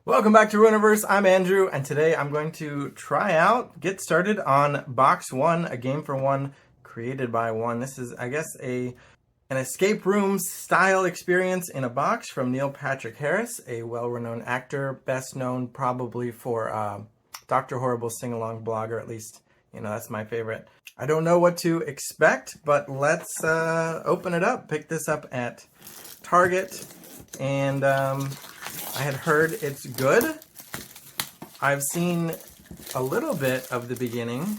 Welcome back to Ruiniverse. I'm Andrew, and today I'm going to get started on Box 1, a game for one, created by one. This is, I guess, an escape room style experience in a box from Neil Patrick Harris, a well-renowned actor, best known probably for Dr. Horrible's sing-along blog, or at least, that's my favorite. I don't know what to expect, but let's open it up. Pick this up at Target, and I had heard it's good. I've seen a little bit of the beginning.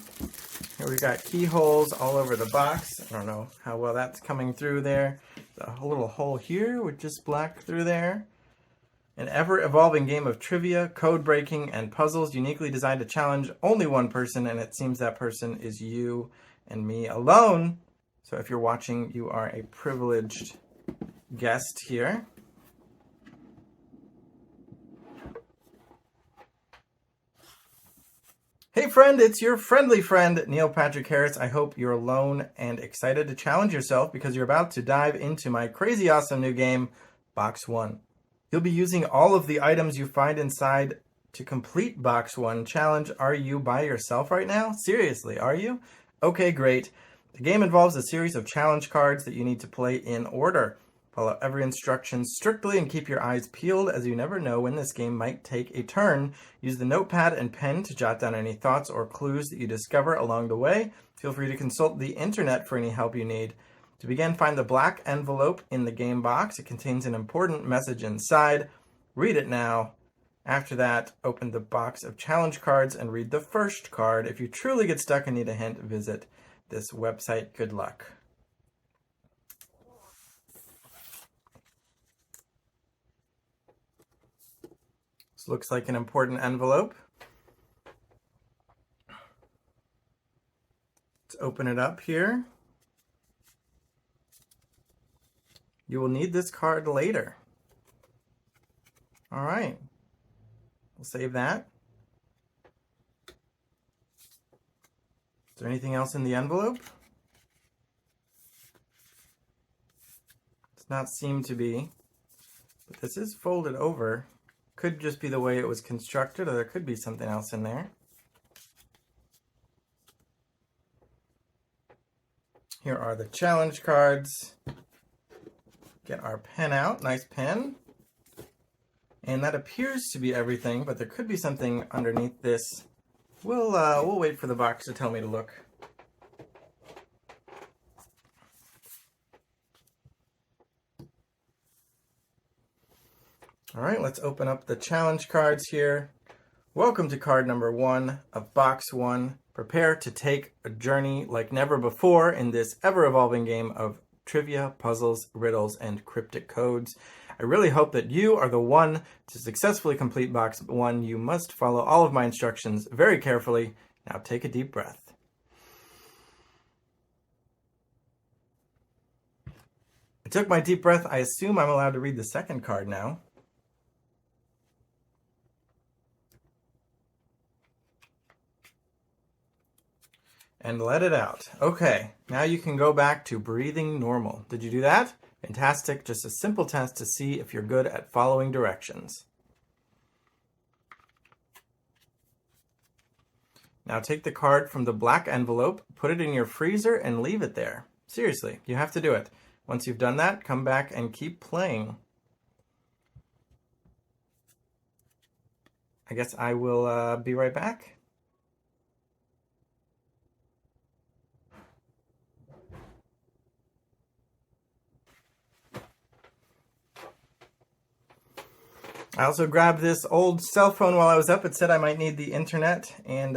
Here we got keyholes all over the box. I don't know how well that's coming through there. A little hole here with just black through there. An ever-evolving game of trivia, code breaking, and puzzles uniquely designed to challenge only one person, and it seems that person is you and me alone. So if you're watching, you are a privileged guest here. Hey friend, it's your friendly friend, Neil Patrick Harris. I hope you're alone and excited to challenge yourself because you're about to dive into my crazy awesome new game, Box 1. You'll be using all of the items you find inside to complete Box 1 challenge. Are you by yourself right now? Seriously, are you? Okay, great. The game involves a series of challenge cards that you need to play in order. Follow every instruction strictly and keep your eyes peeled, as you never know when this game might take a turn. Use the notepad and pen to jot down any thoughts or clues that you discover along the way. Feel free to consult the internet for any help you need. To begin, find the black envelope in the game box. It contains an important message inside. Read it now. After that, open the box of challenge cards and read the first card. If you truly get stuck and need a hint, visit this website. Good luck. Looks like an important envelope. Let's open it up here. You will need this card later. All right, we'll save that. Is there anything else in the envelope? Does not seem to be, but this is folded over. Could just be the way it was constructed, or there could be something else in there. Here are the challenge cards. Get our pen out, nice pen. And that appears to be everything, but there could be something underneath this. We'll wait for the box to tell me to look. All right, let's open up the challenge cards here. Welcome to card number 1 of Box 1. Prepare to take a journey like never before in this ever-evolving game of trivia, puzzles, riddles, and cryptic codes. I really hope that you are the one to successfully complete Box 1. You must follow all of my instructions very carefully. Now take a deep breath. I took my deep breath. I assume I'm allowed to read the second card now. And let it out. Okay, now you can go back to breathing normal. Did you do that? Fantastic. Just a simple test to see if you're good at following directions. Now take the card from the black envelope, put it in your freezer, and leave it there. Seriously, you have to do it. Once you've done that, come back and keep playing. I guess I will be right back. I also grabbed this old cell phone while I was up. It said I might need the internet, and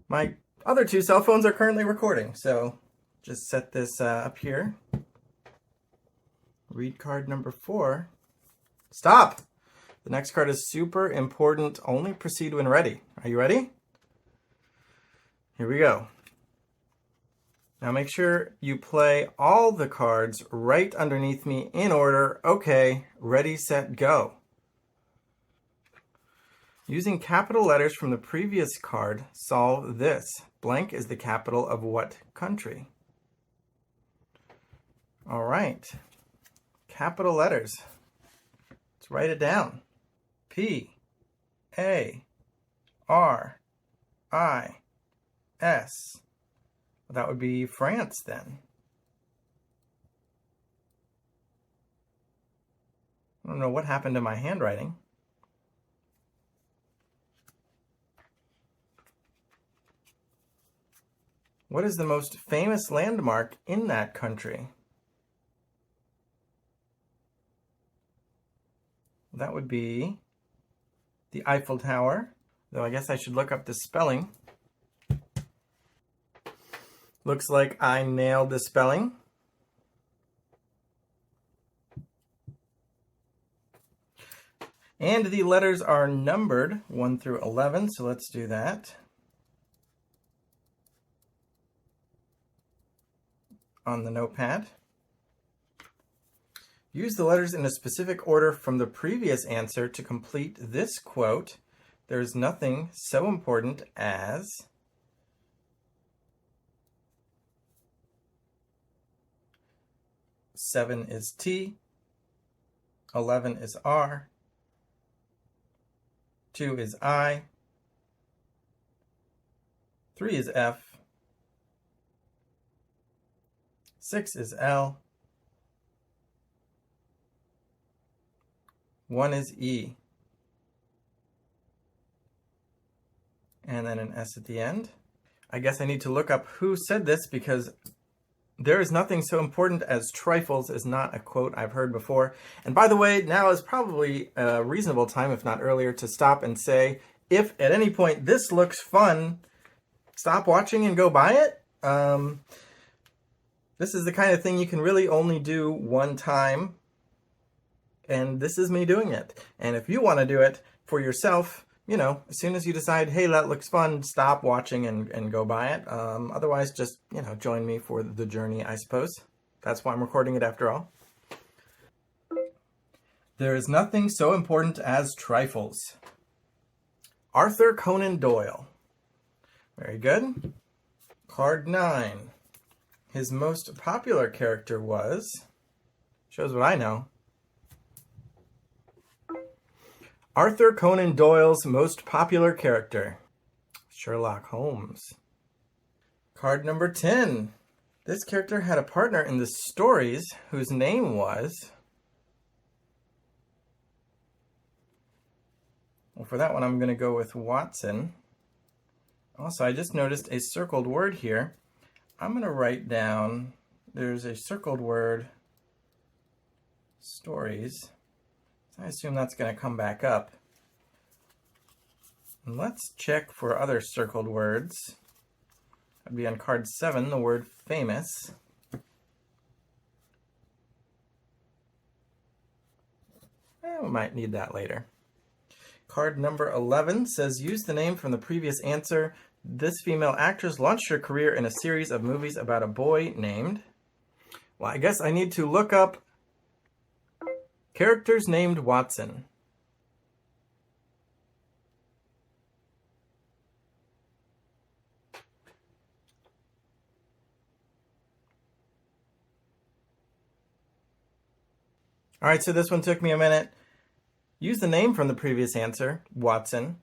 my other 2 cell phones are currently recording, so just set this up here. Read card number 4. Stop! The next card is super important. Only proceed when ready. Are you ready? Here we go. Now make sure you play all the cards right underneath me in order. Okay, ready, set, go. Using capital letters from the previous card, solve this. Blank is the capital of what country? All right. Capital letters. Let's write it down. P, A, R, I, S. Well, that would be France then. I don't know what happened to my handwriting. What is the most famous landmark in that country? That would be the Eiffel Tower, though I guess I should look up the spelling. Looks like I nailed the spelling. And the letters are numbered 1 through 11, so let's do that. On the notepad. Use the letters in a specific order from the previous answer to complete this quote. There's nothing so important as... Seven is T, 11 is R, 2 is I, 3 is F, 6 is L, 1 is E, and then an S at the end. I guess I need to look up who said this because there is nothing so important as trifles is not a quote I've heard before. And by the way, now is probably a reasonable time, if not earlier, to stop and say, if at any point this looks fun, stop watching and go buy it. This is the kind of thing you can really only do one time. And this is me doing it. And if you want to do it for yourself, you know, as soon as you decide, hey, that looks fun, stop watching and go buy it. Otherwise, just, you know, join me for the journey, I suppose. That's why I'm recording it after all. There is nothing so important as trifles. Arthur Conan Doyle. Very good. Card 9. His most popular character was... Shows what I know. Arthur Conan Doyle's most popular character, Sherlock Holmes. Card number 10. This character had a partner in the stories whose name was... Well, for that one, I'm going to go with Watson. Also, I just noticed a circled word here. I'm going to write down, there's a circled word, stories. I assume that's going to come back up. And let's check for other circled words. That'd be on card 7, the word famous. We might need that later. Card number 11 says, use the name from the previous answer. This female actress launched her career in a series of movies about a boy named... Well, I guess I need to look up characters named Watson. All right, so this one took me a minute. Use the name from the previous answer, Watson.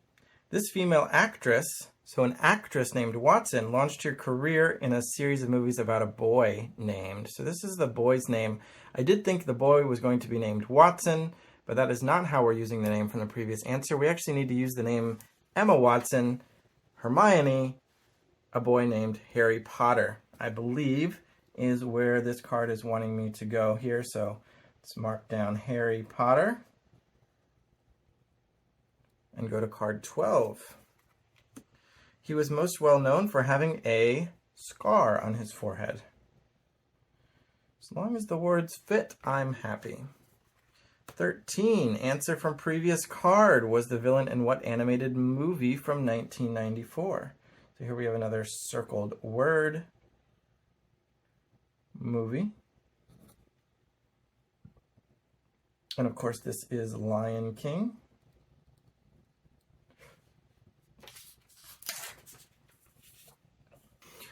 This female actress, so an actress named Watson, launched her career in a series of movies about a boy named. So this is the boy's name. I did think the boy was going to be named Watson, but that is not how we're using the name from the previous answer. We actually need to use the name Emma Watson, Hermione, a boy named Harry Potter, I believe is where this card is wanting me to go here. So let's mark down Harry Potter and go to card 12. He was most well known for having a scar on his forehead. As long as the words fit, I'm happy. 13. Answer from previous card. Was the villain in what animated movie from 1994? So here we have another circled word. Movie. And of course this is Lion King.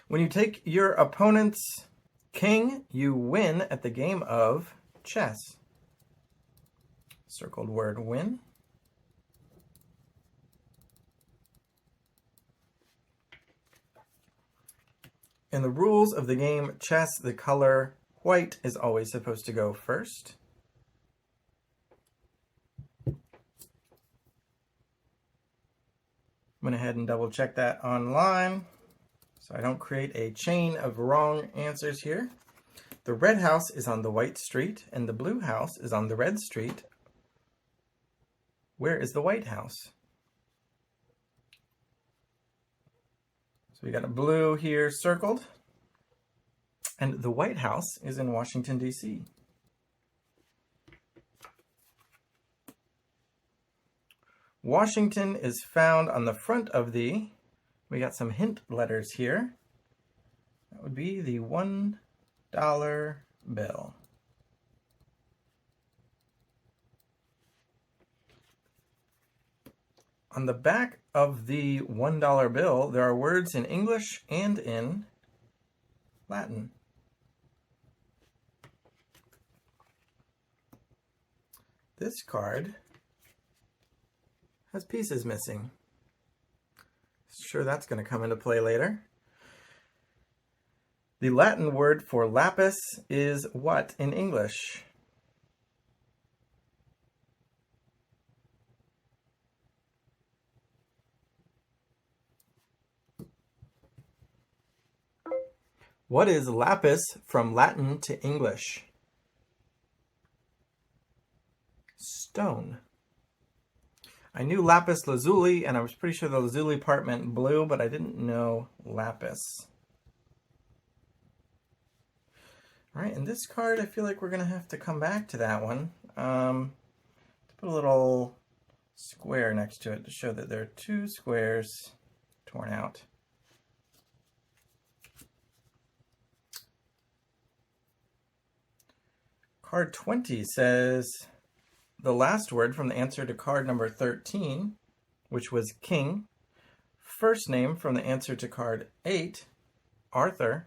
When you take your opponent's king, you win at the game of chess. Circled word win. In the rules of the game chess, the color white is always supposed to go first. I went ahead and double check that online so I don't create a chain of wrong answers here. The red house is on the white street and the blue house is on the red street. Where is the White House? So we got a blue here circled. And the White House is in Washington, D.C. Washington is found on the front of the, we got some hint letters here. That would be the $1 bill. On the back of the $1 bill, there are words in English and in Latin. This card has pieces missing. Sure, that's going to come into play later. The Latin word for lapis is what in English? What is lapis from Latin to English? Stone. I knew lapis lazuli, and I was pretty sure the lazuli part meant blue, but I didn't know lapis. All right, and this card, I feel like we're going to have to come back to that one. Put a little square next to it to show that there are two squares torn out. Card 20 says the last word from the answer to card number 13, which was king. First name from the answer to card 8, Arthur.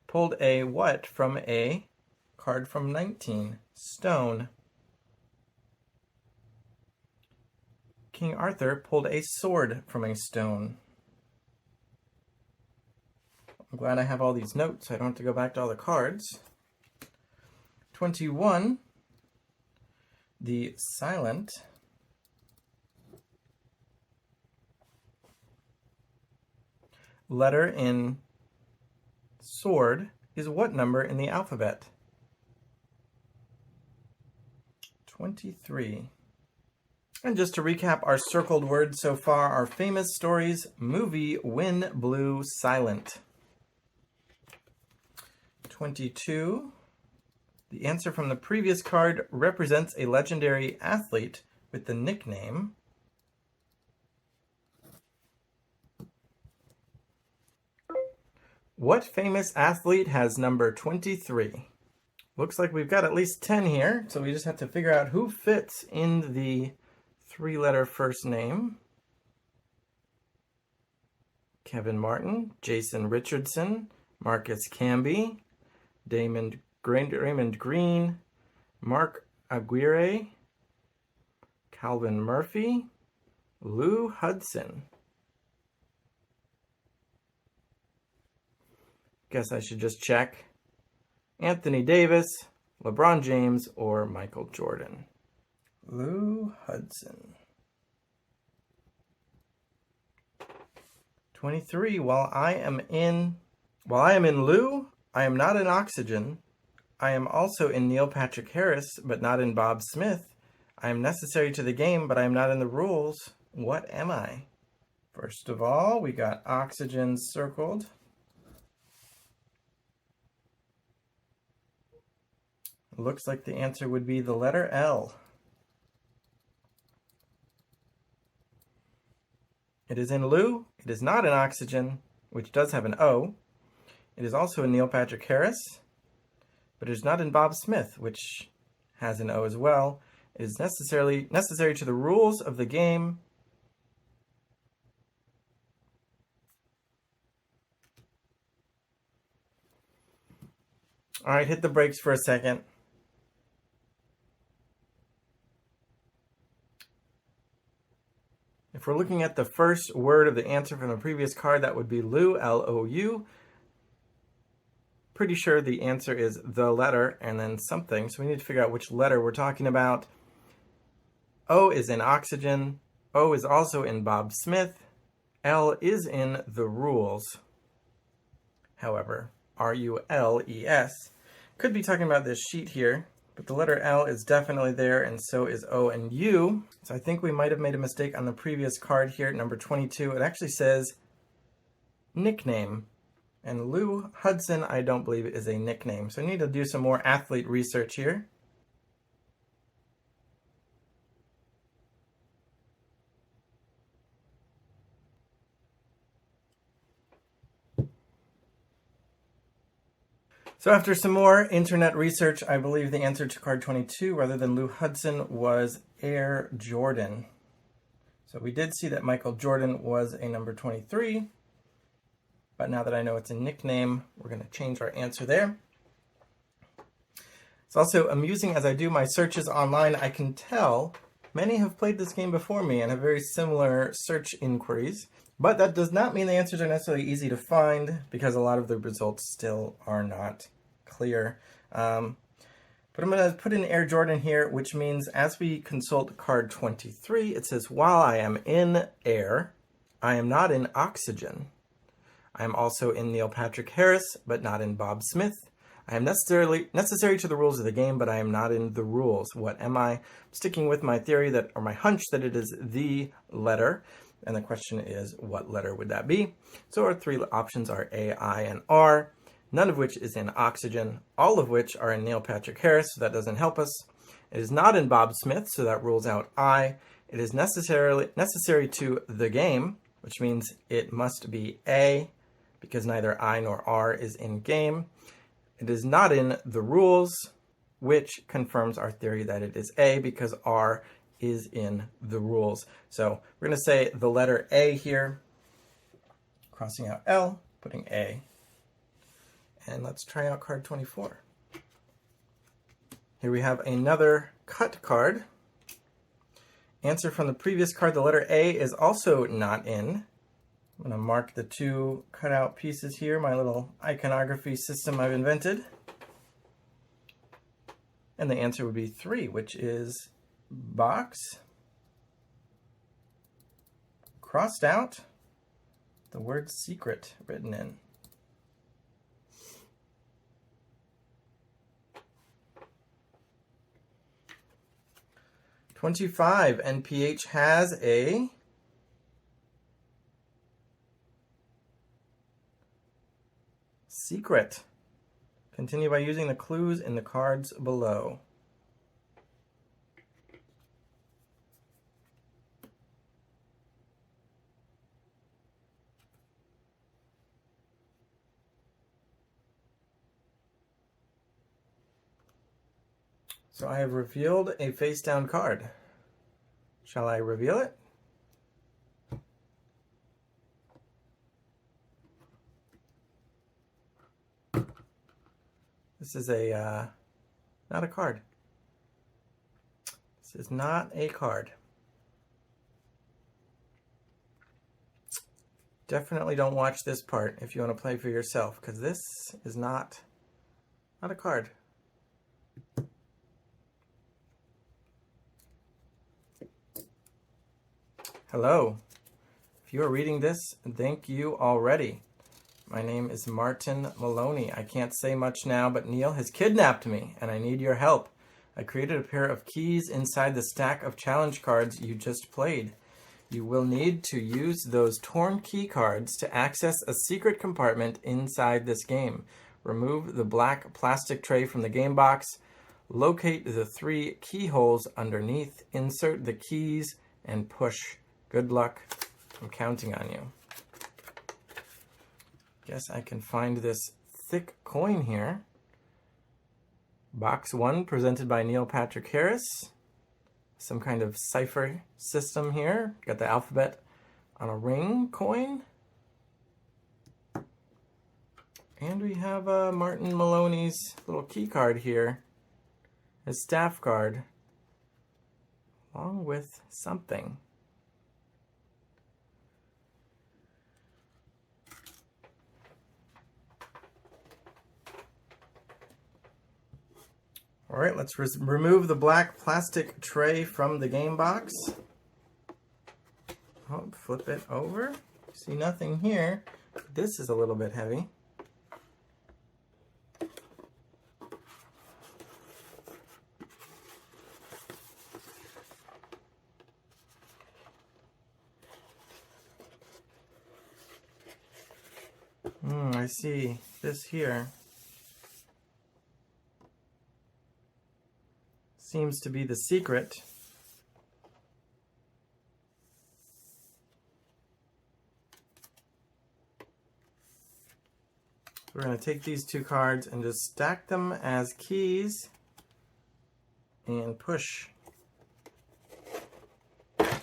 Pulled a what from a card from 19, stone. King Arthur pulled a sword from a stone. I'm glad I have all these notes so I don't have to go back to all the cards. 21, the silent letter in sword is what number in the alphabet? 23. And just to recap our circled words so far, our famous stories, movie, When Blue Silent. 22. The answer from the previous card represents a legendary athlete with the nickname What famous athlete has number 23? Looks like we've got at least 10 here, so we just have to figure out who fits in the three-letter first name. Kevin Martin, Jason Richardson, Marcus Camby, Raymond Green, Mark Aguirre, Calvin Murphy, Lou Hudson. Guess I should just check. Anthony Davis, LeBron James, or Michael Jordan. Lou Hudson. 23. While I am in Lou, I am not in oxygen. I am also in Neil Patrick Harris, but not in Bob Smith. I am necessary to the game, but I am not in the rules. What am I? First of all, we got oxygen circled. Looks like the answer would be the letter L. It is in Lou. It is not in oxygen, which does have an O. It is also in Neil Patrick Harris, but it is not in Bob Smith, which has an O as well. It is necessary to the rules of the game. All right, hit the brakes for a second. If we're looking at the first word of the answer from the previous card, that would be Lou, L-O-U. pretty sure the answer is the letter and then something. So we need to figure out which letter we're talking about. O is in oxygen. O is also in Bob Smith. L is in the rules. However, R-U-L-E-S. Could be talking about this sheet here, but the letter L is definitely there, and so is O and U. So I think we might have made a mistake on the previous card here, number 22. It actually says nickname. And Lou Hudson, I don't believe, is a nickname. So I need to do some more athlete research here. So after some more internet research, I believe the answer to card 22, rather than Lou Hudson, was Air Jordan. So we did see that Michael Jordan was a number 23. But now that I know it's a nickname, we're going to change our answer there. It's also amusing as I do my searches online, I can tell many have played this game before me and have very similar search inquiries. But that does not mean the answers are necessarily easy to find, because a lot of the results still are not clear. But I'm going to put in Air Jordan here, which means as we consult card 23, it says, while I am in air, I am not in oxygen. I am also in Neil Patrick Harris, but not in Bob Smith. I am necessary to the rules of the game, but I am not in the rules. What am I? I'm sticking with my theory that, or my hunch, that it is the letter. And the question is, what letter would that be? So our three options are A, I, and R, none of which is in oxygen, all of which are in Neil Patrick Harris, so that doesn't help us. It is not in Bob Smith, so that rules out I. It is necessary to the game, which means it must be A, because neither I nor R is in game. It is not in the rules, which confirms our theory that it is A, because R is in the rules. So we're going to say the letter A here, crossing out L, putting A. And let's try out card 24. Here we have another cut card. Answer from the previous card, the letter A is also not in. I'm going to mark the two cutout pieces here, my little iconography system I've invented. And the answer would be 3, which is box, crossed out, the word secret written in. "25, NPH has a secret. Continue by using the clues in the cards below." So I have revealed a face down card. Shall I reveal it? This is not a card. This is not a card. Definitely don't watch this part if you want to play for yourself, because this is not a card. Hello. If you are reading this, thank you already. My name is Martin Maloney. I can't say much now, but Neil has kidnapped me, and I need your help. I created a pair of keys inside the stack of challenge cards you just played. You will need to use those torn key cards to access a secret compartment inside this game. Remove the black plastic tray from the game box. Locate the 3 keyholes underneath. Insert the keys and push. Good luck. I'm counting on you. Guess I can find this thick coin here. Box 1, presented by Neil Patrick Harris. Some kind of cipher system here. Got the alphabet on a ring coin. And we have Martin Maloney's little key card here. His staff card. Along with something. All right, let's remove the black plastic tray from the game box. Oh, flip it over. See nothing here. This is a little bit heavy. I see this here. Seems to be the secret. We're going to take these two cards and just stack them as keys and push. That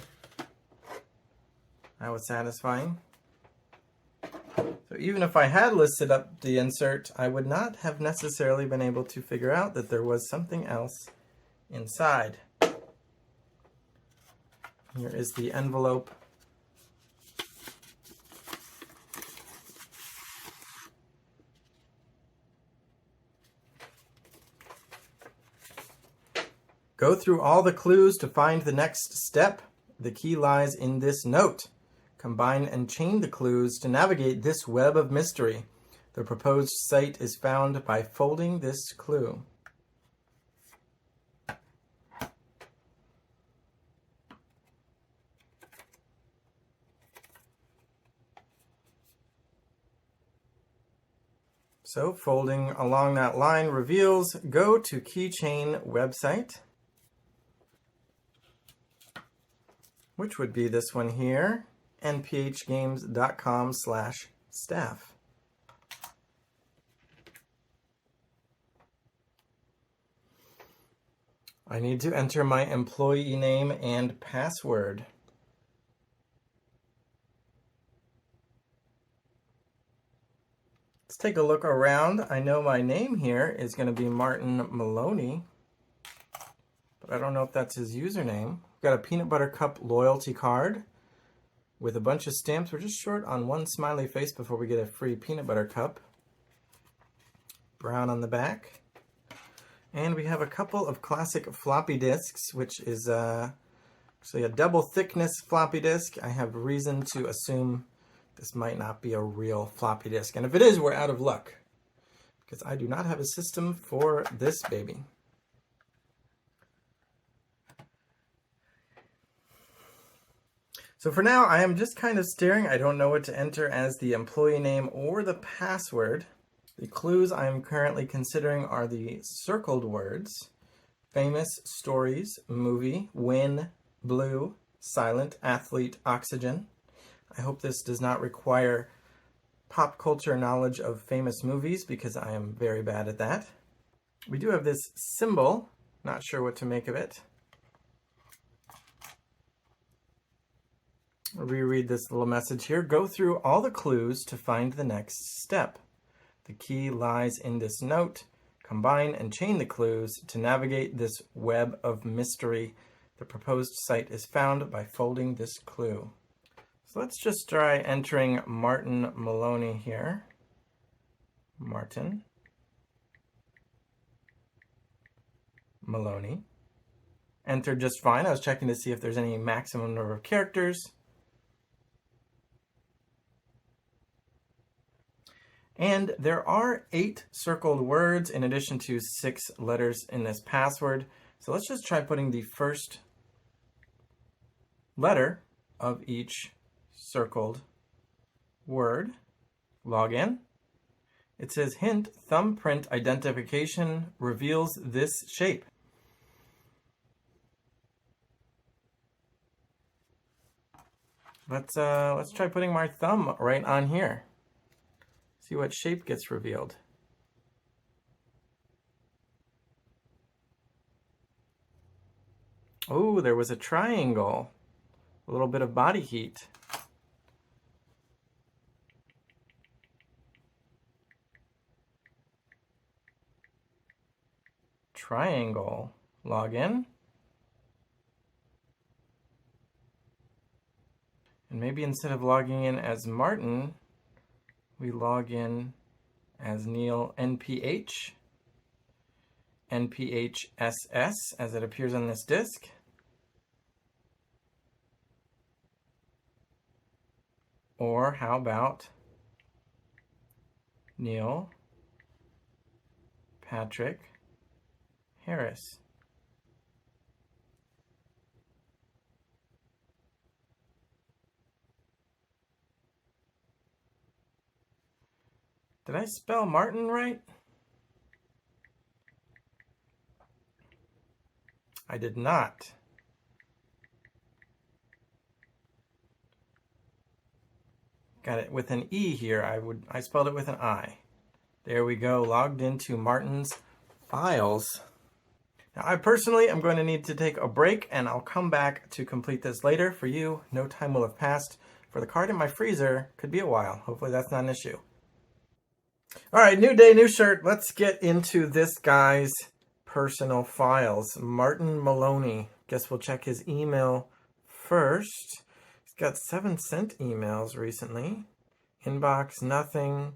was satisfying. So even if I had listed up the insert, I would not have necessarily been able to figure out that there was something else inside. Here is the envelope. Go through all the clues to find the next step. The key lies in this note. Combine and chain the clues to navigate this web of mystery. The proposed site is found by folding this clue. So folding along that line reveals go to keychain website, which would be this one here, nphgames.com/staff. I need to enter my employee name and password. Let's take a look around. I know my name here is going to be Martin Maloney, but I don't know if that's his username. We've got a peanut butter cup loyalty card with a bunch of stamps. We're just short on one smiley face before we get a free peanut butter cup. Brown on the back. And we have a couple of classic floppy disks, which is actually a double thickness floppy disk. I have reason to assume this might not be a real floppy disk. And if it is, we're out of luck, because I do not have a system for this baby. So for now, I am just kind of staring. I don't know what to enter as the employee name or the password. The clues I am currently considering are the circled words: famous, stories, movie, win, blue, silent, athlete, oxygen. I hope this does not require pop culture knowledge of famous movies, because I am very bad at that. We do have this symbol. Not sure what to make of it. I'll reread this little message here. Go through all the clues to find the next step. The key lies in this note. Combine and chain the clues to navigate this web of mystery. The proposed site is found by folding this clue. So let's just try entering Martin Maloney here. Martin Maloney. Entered just fine. I was checking to see if there's any maximum number of characters. And there are 8 circled words in addition to 6 letters in this password. So let's just try putting the first letter of each circled word. Log in. It says hint, thumbprint identification reveals this shape. Let's try putting my thumb right on here. See what shape gets revealed. Oh, there was a triangle. A little bit of body heat. Triangle. Log in. And maybe instead of logging in as Martin, we log in as Neil NPH. NPHSS as it appears on this disk. Or how about Neil Patrick Harris? Did I spell Martin right? I did not. Got it with an E here. I spelled it with an I. There we go, logged into Martin's files. Now, I personally am going to need to take a break, and I'll come back to complete this later. For you, no time will have passed. For the card in my freezer, could be a while. Hopefully that's not an issue. All right, new day, new shirt. Let's get into this guy's personal files. Martin Maloney. Guess we'll check his email first. He's got 7 sent emails recently. Inbox, nothing.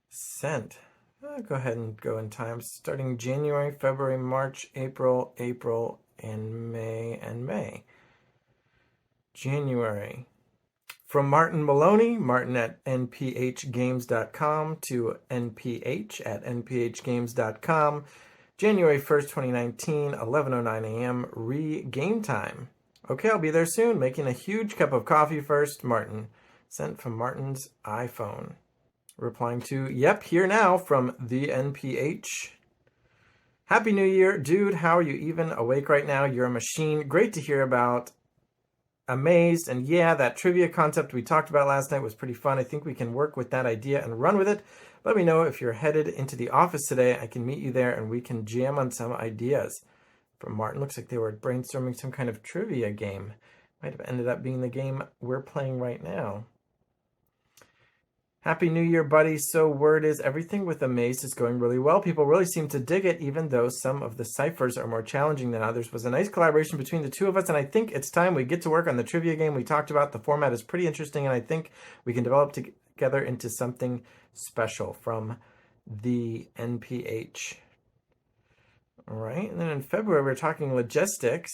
Sent. I'll go ahead and go in time. Starting January, February, March, April, and May. January. From Martin Maloney, Martin at nphgames.com to nph at nphgames.com. January 1st, 2019, 11:09 a.m. Re-game time. Okay, I'll be there soon. Making a huge cup of coffee first, Martin. Sent from Martin's iPhone. Replying to, yep, here now from the NPH. Happy New Year. Dude, how are you even awake right now? You're a machine. Great to hear about. Amazed. And yeah, that trivia concept we talked about last night was pretty fun. I think we can work with that idea and run with it. Let me know if you're headed into the office today. I can meet you there and we can jam on some ideas. From Martin, looks like they were brainstorming some kind of trivia game. Might have ended up being the game we're playing right now. Happy New Year, buddy. So word is everything with Amazed is going really well. People really seem to dig it, even though some of the ciphers are more challenging than others. It was a nice collaboration between the two of us, and I think it's time we get to work on the trivia game we talked about. The format is pretty interesting, and I think we can develop together into something special. From the NPH. All right, and then in February, we were talking logistics.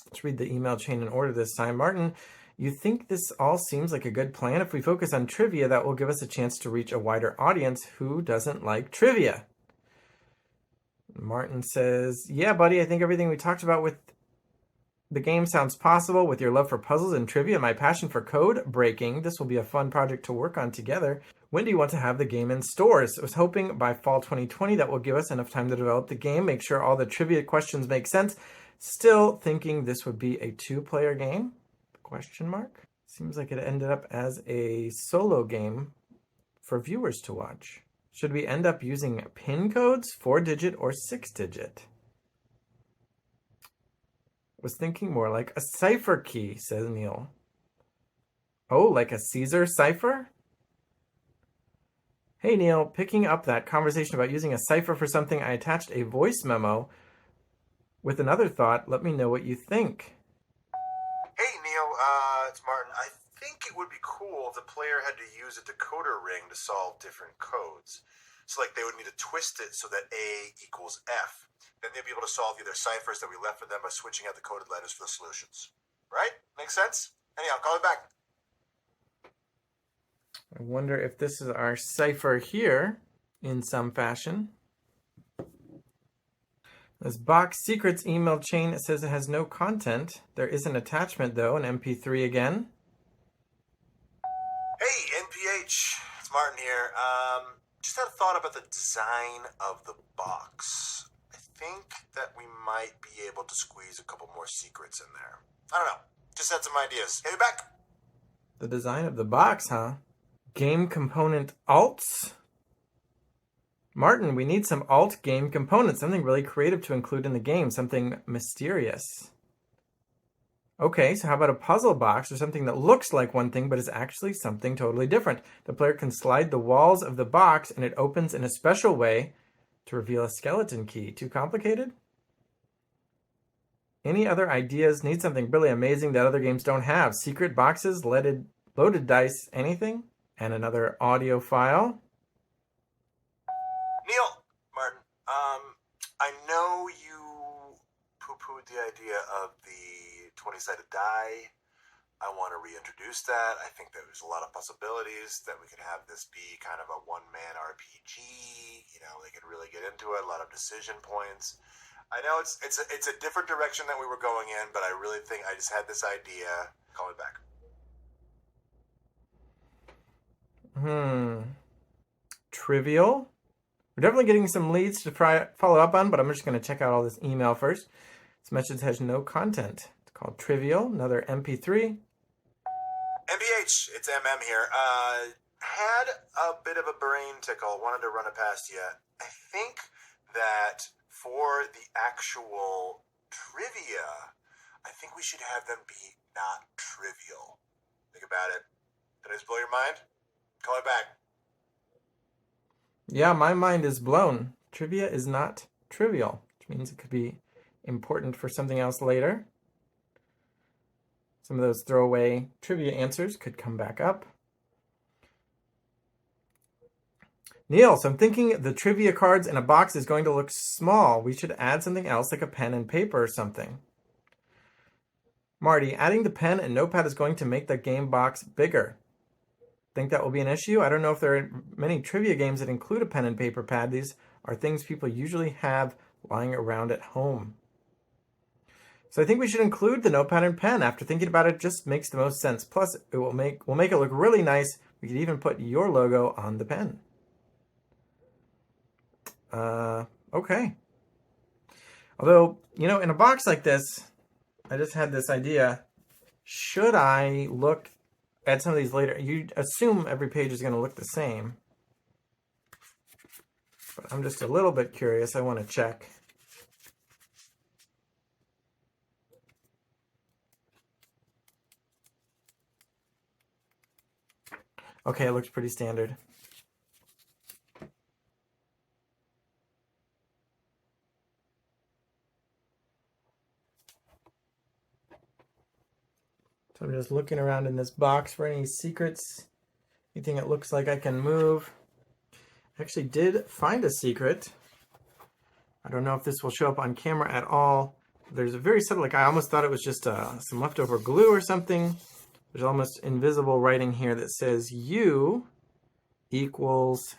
Let's read the email chain in order this time. Martin, you think this all seems like a good plan? If we focus on trivia, that will give us a chance to reach a wider audience who doesn't like trivia. Martin says, yeah, buddy, I think everything we talked about with the game sounds possible. With your love for puzzles and trivia, my passion for code breaking, this will be a fun project to work on together. When do you want to have the game in stores? I was hoping by fall 2020 that will give us enough time to develop the game, make sure all the trivia questions make sense. Still thinking this would be a 2-player game? Question mark. Seems like it ended up as a solo game for viewers to watch. Should we end up using PIN codes, 4-digit or 6-digit? Was thinking more like a cipher key, says Neil. Oh, like a Caesar cipher? Hey Neil, picking up that conversation about using a cipher for something, I attached a voice memo with another thought. Let me know what you think. Hey Neil, it's Martin. I think it would be cool if the player had to use a decoder ring to solve different codes. So like they would need to twist it so that A equals F. Then they'd be able to solve either ciphers that we left for them by switching out the coded letters for the solutions. Right? Makes sense? Anyhow, call me back. I wonder if this is our cipher here in some fashion. This box secrets email chain, it says it has no content. There is an attachment though, an MP3 again. Hey, NPH. It's Martin here. Just had a thought about the design of the box. I think that we might be able to squeeze a couple more secrets in there. I don't know. Just had some ideas. Hey, back. The design of the box, huh? Game component alts? Martin, we need some alt game components, something really creative to include in the game, something mysterious. Okay, so how about a puzzle box or something that looks like one thing but is actually something totally different? The player can slide the walls of the box and it opens in a special way to reveal a skeleton key. Too complicated? Any other ideas? Need something really amazing that other games don't have. Secret boxes, loaded dice, anything? And another audio file. Neil, Martin, 20-sided die. I want to reintroduce that. I think there's a lot of possibilities that we could have this be kind of a one-man RPG. You know, they could really get into it. A lot of decision points. I know it's a different direction that we were going in, but I really think I just had this idea. Call me back. Trivial. We're definitely getting some leads to follow up on, but I'm just going to check out all this email first. This message has no content. It's called Trivial, another MP3. MPH, it's MM here. Had a bit of a brain tickle. Wanted to run it past you. I think that for the actual trivia, I think we should have them be not trivial. Think about it. Did I just blow your mind? Call it back. Yeah, my mind is blown. Trivia is not trivial, which means it could be important for something else later. Some of those throwaway trivia answers could come back up. Neil, so I'm thinking the trivia cards in a box is going to look small. We should add something else like a pen and paper or something. Marty, adding the pen and notepad is going to make the game box bigger. Think that will be an issue? I don't know if there are many trivia games that include a pen and paper pad. These are things people usually have lying around at home. So I think we should include the notepad and pen. After thinking about it, just makes the most sense. Plus, it will make it look really nice. We could even put your logo on the pen. Okay. Although, you know, in a box like this, I just had this idea. Should I look at some of these later? You assume every page is going to look the same. But I'm just a little bit curious. I want to check. Okay, it looks pretty standard. So I'm just looking around in this box for any secrets, anything that looks like I can move. I actually did find a secret. I don't know if this will show up on camera at all. There's a very subtle, like I almost thought it was just some leftover glue or something. There's almost invisible writing here that says U equals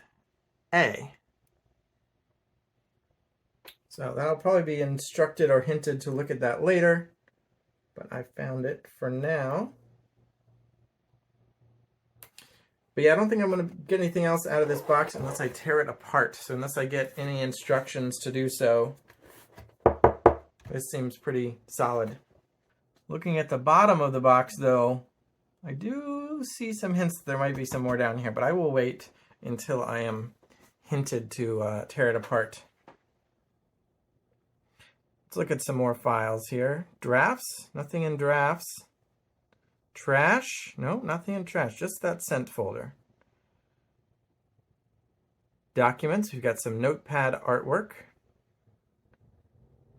A. So that'll probably be instructed or hinted to look at that later. But I found it for now. But yeah, I don't think I'm going to get anything else out of this box unless I tear it apart. So unless I get any instructions to do so, this seems pretty solid. Looking at the bottom of the box, though, I do see some hints that there might be some more down here, but I will wait until I am hinted to tear it apart. Let's look at some more files here. Drafts, nothing in drafts. Trash, no, nothing in trash, just that sent folder. Documents, we've got some notepad artwork.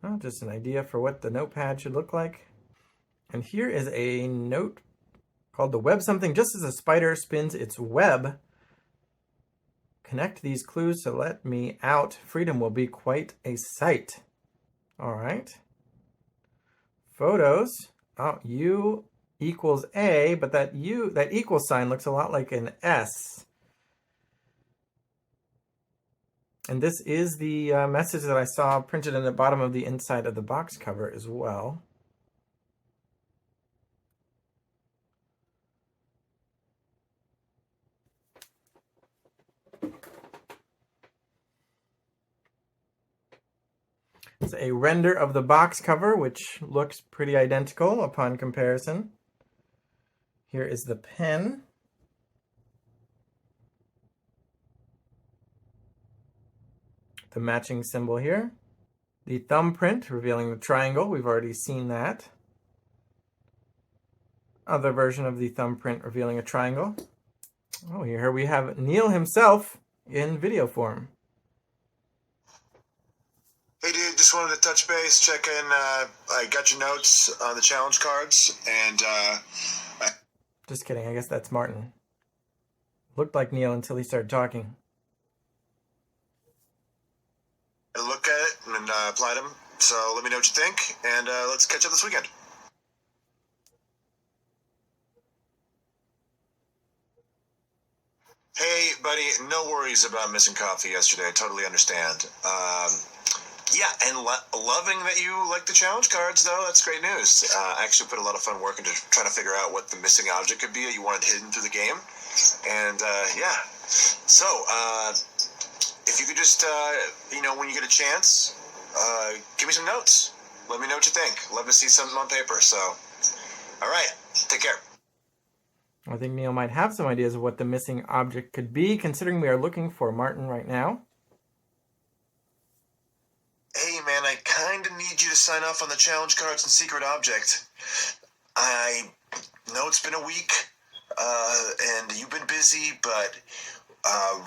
Oh, just an idea for what the notepad should look like. And here is a note called the web something. Just as a spider spins its web, connect these clues to let me out. Freedom will be quite a sight. All right. Photos. Oh, U equals A, but that equal sign looks a lot like an S. And this is the message that I saw printed in the bottom of the inside of the box cover as well. It's a render of the box cover, which looks pretty identical upon comparison. Here is the pen. The matching symbol here. The thumbprint revealing the triangle. We've already seen that. Other version of the thumbprint revealing a triangle. Oh, here we have Neil himself in video form. Hey dude, just wanted to touch base, check in. I got your notes on the challenge cards, and Just kidding, I guess that's Martin. Looked like Neil until he started talking. I look at it and applied them. So let me know what you think, and let's catch up this weekend. Hey, buddy, no worries about missing coffee yesterday. I totally understand. Yeah, and loving that you like the challenge cards, though. That's great news. I actually put a lot of fun work into trying to figure out what the missing object could be that you wanted hidden through the game. And, yeah. So, if you could just, when you get a chance, give me some notes. Let me know what you think. Love to see something on paper. So, all right. Take care. I think Neil might have some ideas of what the missing object could be, considering we are looking for Martin right now. Hey, man, I kind of need you to sign off on the challenge cards and secret object. I know it's been a week, and you've been busy, but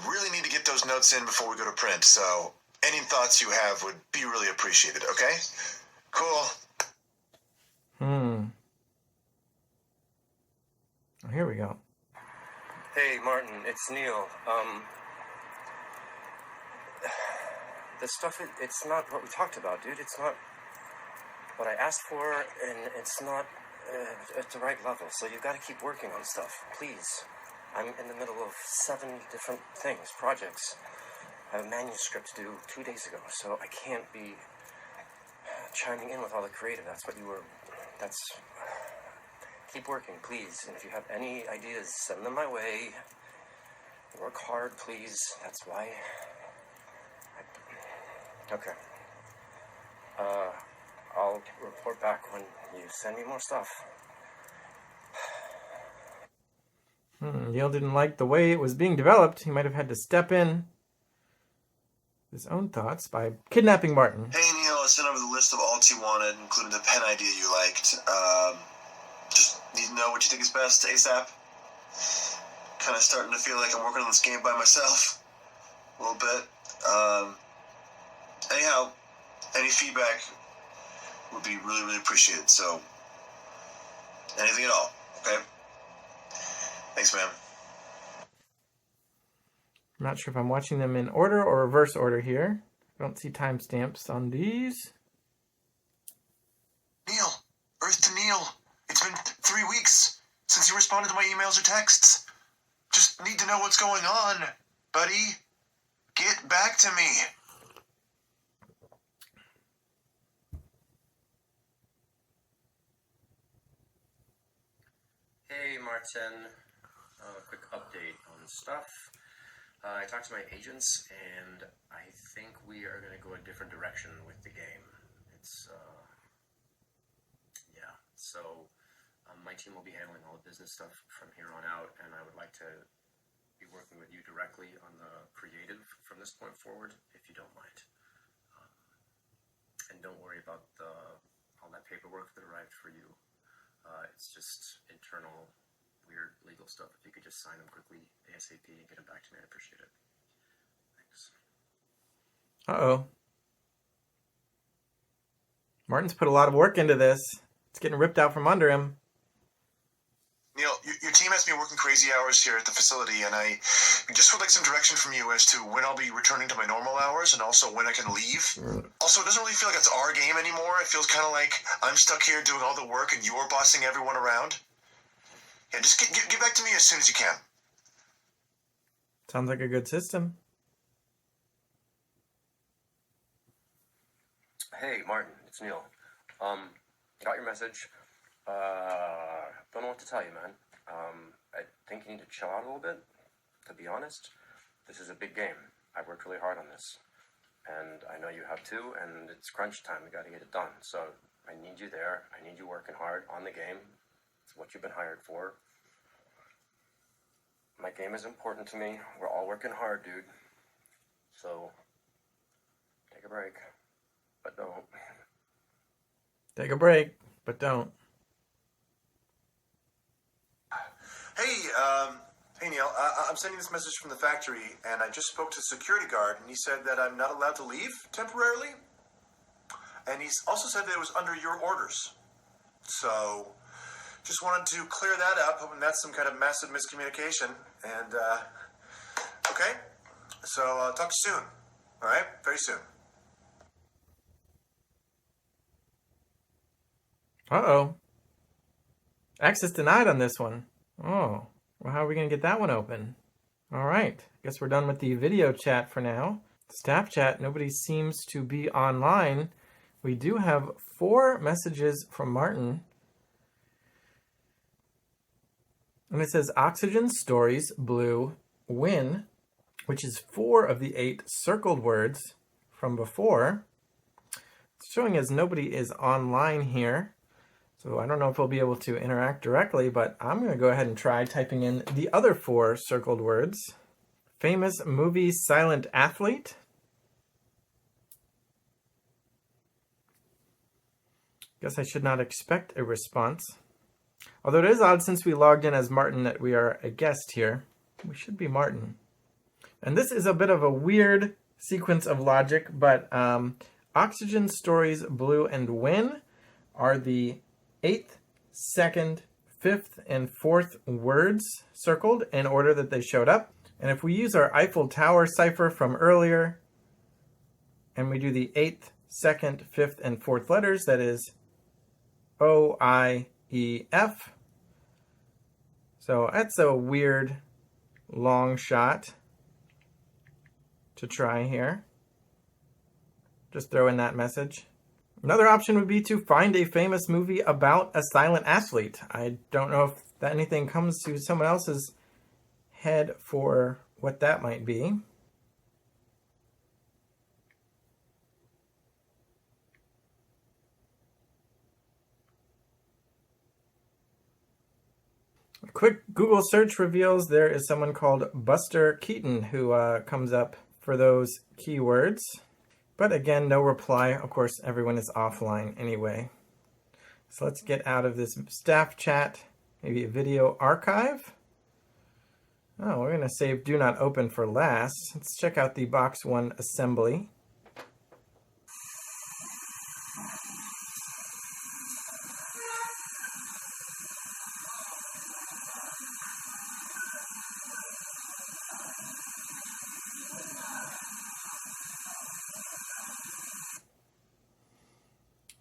really need to get those notes in before we go to print. So any thoughts you have would be really appreciated, okay? Cool. Oh, here we go. Hey, Martin, it's Neil. This stuff, it's not what we talked about, dude. It's not what I asked for, and it's not at the right level. So you've got to keep working on stuff, please. I'm in the middle of 7 different things, projects. I have a manuscript due 2 days ago, so I can't be chiming in with all the creative. Keep working, please. And if you have any ideas, send them my way. Work hard, please. That's why. Okay. I'll report back when you send me more stuff. Neil didn't like the way it was being developed. He might have had to step in his own thoughts by kidnapping Martin. Hey, Neil, I sent over the list of alts you wanted, including the pen idea you liked. Just need to know what you think is best ASAP. Kind of starting to feel like I'm working on this game by myself a little bit. Anyhow, any feedback would be really, really appreciated. So, anything at all, okay? Thanks, man. I'm not sure if I'm watching them in order or reverse order here. I don't see timestamps on these. Neil, Earth to Neil. It's been 3 weeks since you responded to my emails or texts. Just need to know what's going on, buddy. Get back to me. Hey, Martin. Quick update on stuff. I talked to my agents, and I think we are going to go a different direction with the game. My team will be handling all the business stuff from here on out, and I would like to be working with you directly on the creative from this point forward, if you don't mind. And don't worry about all that paperwork that arrived for you. It's just internal, weird legal stuff. If you could just sign them quickly, ASAP, and get them back to me, I'd appreciate it. Thanks. Uh-oh. Martin's put a lot of work into this. It's getting ripped out from under him. Neil, your team has me working crazy hours here at the facility, and I just would like some direction from you as to when I'll be returning to my normal hours and also when I can leave. Also, it doesn't really feel like it's our game anymore. It feels kind of like I'm stuck here doing all the work and you're bossing everyone around. Yeah, just get back to me as soon as you can. Sounds like a good system. Hey, Martin, it's Neil. Got your message. Don't know what to tell you, man. I think you need to chill out a little bit. To be honest, this is a big game. I worked really hard on this. And I know you have too, and it's crunch time. We gotta get it done. So I need you there. I need you working hard on the game. It's what you've been hired for. My game is important to me. We're all working hard, dude. So take a break. But don't. Take a break, but don't. Hey Neil, I'm sending this message from the factory, and I just spoke to the security guard, and he said that I'm not allowed to leave temporarily. And he's also said that it was under your orders. So, just wanted to clear that up, hoping that's some kind of massive miscommunication. And, okay? So, talk to you soon. All right? Very soon. Uh-oh. Access denied on this one. Oh. Well, how are we going to get that one open? All right, guess we're done with the video chat for now. Staff chat, nobody seems to be online. We do have 4 messages from Martin. And it says oxygen, stories, blue, win, which is 4 of the 8 circled words from before. It's showing as nobody is online here. So I don't know if we'll be able to interact directly, but I'm going to go ahead and try typing in the other 4 circled words. Famous movie silent athlete. Guess I should not expect a response. Although it is odd since we logged in as Martin that we are a guest here. We should be Martin. And this is a bit of a weird sequence of logic, but oxygen, stories, blue, and win are the 8th, 2nd, 5th, and 4th words circled in order that they showed up. And if we use our Eiffel Tower cipher from earlier, and we do the 8th, 2nd, 5th, and 4th letters, that is O-I-E-F. So that's a weird long shot to try here. Just throw in that message. Another option would be to find a famous movie about a silent athlete. I don't know if anything comes to someone else's head for what that might be. A quick Google search reveals there is someone called Buster Keaton who comes up for those keywords. But again, no reply. Of course, everyone is offline anyway. So let's get out of this staff chat, maybe a video archive. Oh, we're going to save do not open for last. Let's check out the box 1 assembly.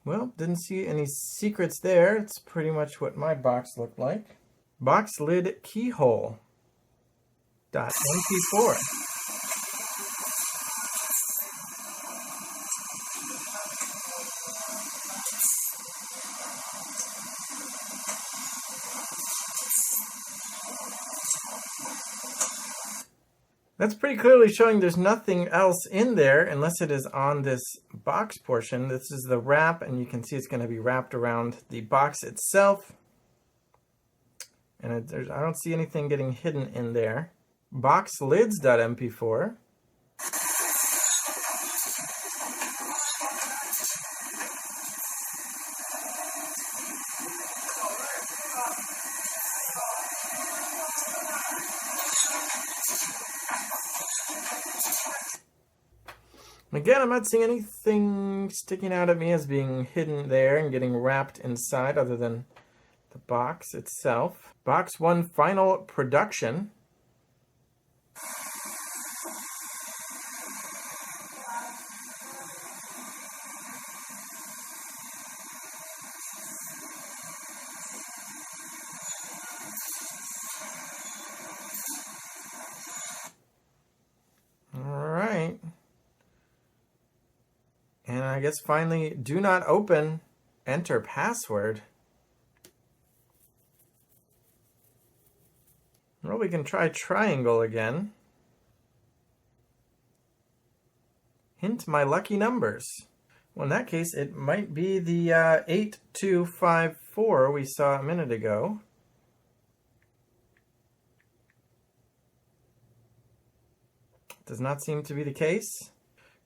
Well, didn't see any secrets there. It's pretty much what my box looked like. Box lid keyhole. .mp4. That's pretty clearly showing there's nothing else in there unless it is on this box portion. This is the wrap, and you can see it's going to be wrapped around the box itself. And I don't see anything getting hidden in there. Box lids.mp4. Again, I'm not seeing anything sticking out at me as being hidden there and getting wrapped inside other than the box itself. Box 1 final production. All right. And I guess finally, do not open, enter password. Well, we can try triangle again. Hint my lucky numbers. Well, in that case, it might be the 8254 we saw a minute ago. Does not seem to be the case.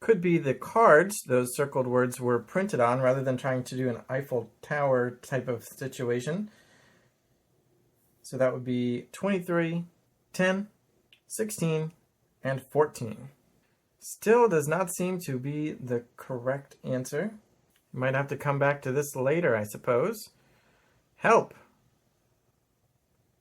Could be the cards those circled words were printed on rather than trying to do an Eiffel Tower type of situation. So that would be 23, 10, 16, and 14. Still does not seem to be the correct answer. You might have to come back to this later, I suppose. Help.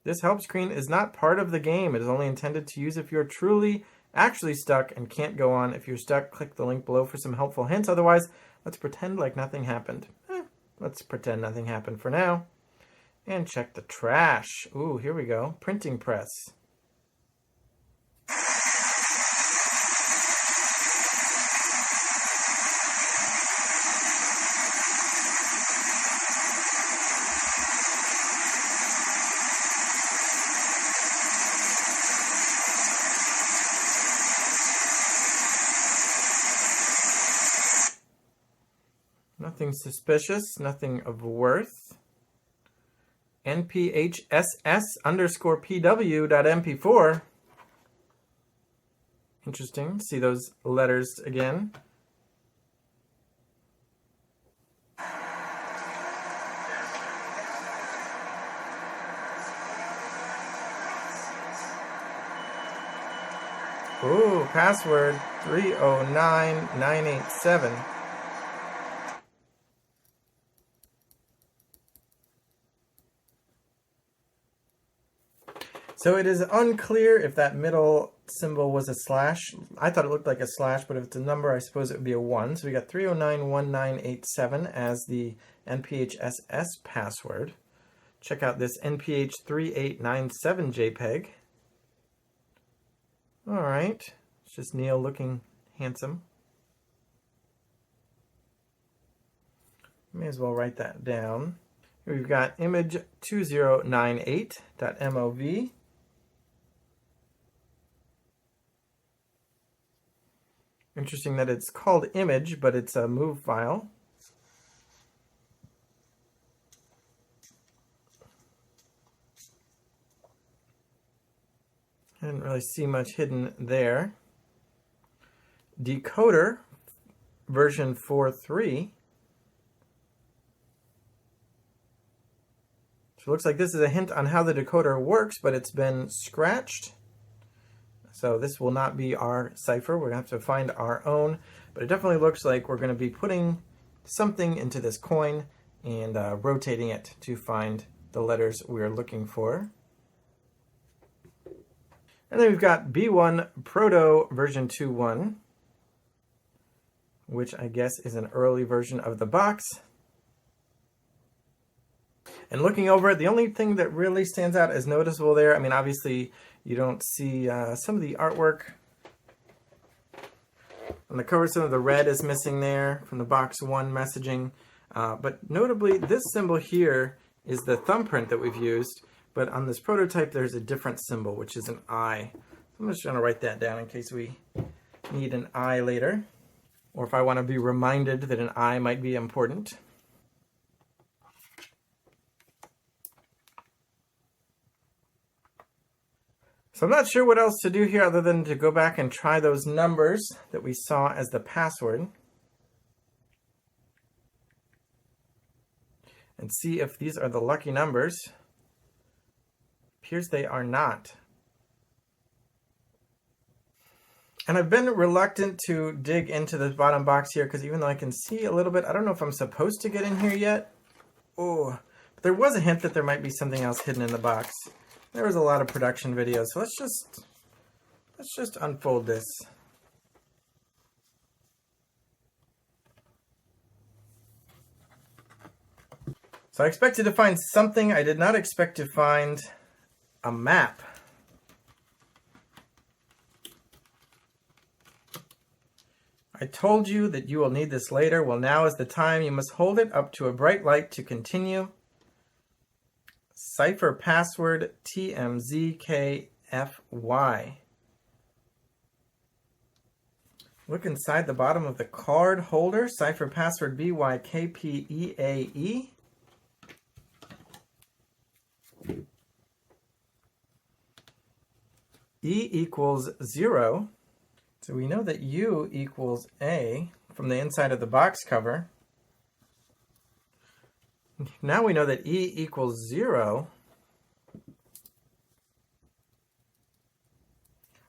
This help screen is not part of the game. It is only intended to use if you're truly actually stuck and can't go on. If you're stuck, click the link below for some helpful hints. Otherwise, let's pretend like nothing happened. Let's pretend nothing happened for now. And check the trash. Ooh, here we go. Printing press. Nothing suspicious, nothing of worth. NPHSS_PW.MP4. Interesting. See those letters again. Ooh, password 309987. So it is unclear if that middle symbol was a slash. I thought it looked like a slash, but if it's a number, I suppose it would be a 1. So we got 3091987 as the NPHSS password. Check out this NPH3897 JPEG. All right, it's just Neil looking handsome. May as well write that down. Here we've got image 2098.mov. Interesting that it's called image, but it's a move file. I didn't really see much hidden there. Decoder version 4.3. So it looks like this is a hint on how the decoder works, but it's been scratched. So this will not be our cipher. We're going to have to find our own. But it definitely looks like we're going to be putting something into this coin and rotating it to find the letters we're looking for. And then we've got B1 Proto version 2.1, which I guess is an early version of the box. And looking over it, the only thing that really stands out as noticeable there, I mean, obviously you don't see some of the artwork. On the cover, some of the red is missing there from the box 1 messaging. But notably, this symbol here is the thumbprint that we've used. But on this prototype, there's a different symbol, which is an I. So I'm just going to write that down in case we need an I later. Or if I want to be reminded that an I might be important. So I'm not sure what else to do here other than to go back and try those numbers that we saw as the password. And see if these are the lucky numbers. Appears they are not. And I've been reluctant to dig into this bottom box here because even though I can see a little bit, I don't know if I'm supposed to get in here yet. Oh, but there was a hint that there might be something else hidden in the box. There was a lot of production videos, so let's just unfold this. So I expected to find something. I did not expect to find a map. I told you that you will need this later. Well, now is the time. You must hold it up to a bright light to continue. Cipher password TMZKFY. Look inside the bottom of the card holder. Cipher password BYKPEAE. E equals 0. So we know that U equals A from the inside of the box cover. Now we know that E equals 0.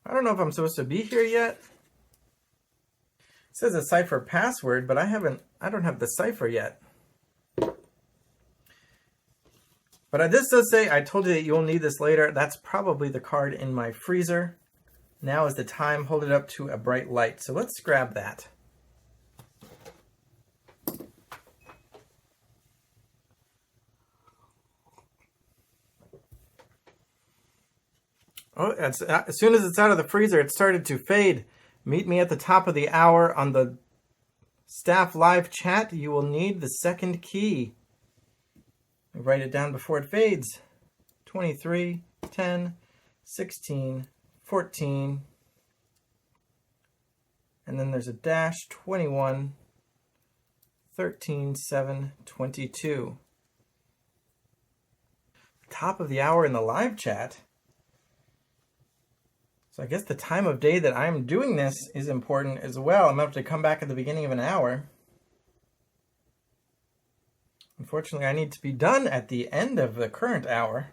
I don't know if I'm supposed to be here yet. It says a cipher password, but I don't have the cipher yet. But this does say, I told you that you'll need this later. That's probably the card in my freezer. Now is the time. Hold it up to a bright light. So let's grab that. Oh, as soon as it's out of the freezer, it started to fade. Meet me at the top of the hour on the staff live chat. You will need the second key. Write it down before it fades. 23, 10, 16, 14. And then there's a dash, 21, 13:07:22. Top of the hour in the live chat. So I guess the time of day that I'm doing this is important as well. I'm going to have to come back at the beginning of an hour. Unfortunately, I need to be done at the end of the current hour.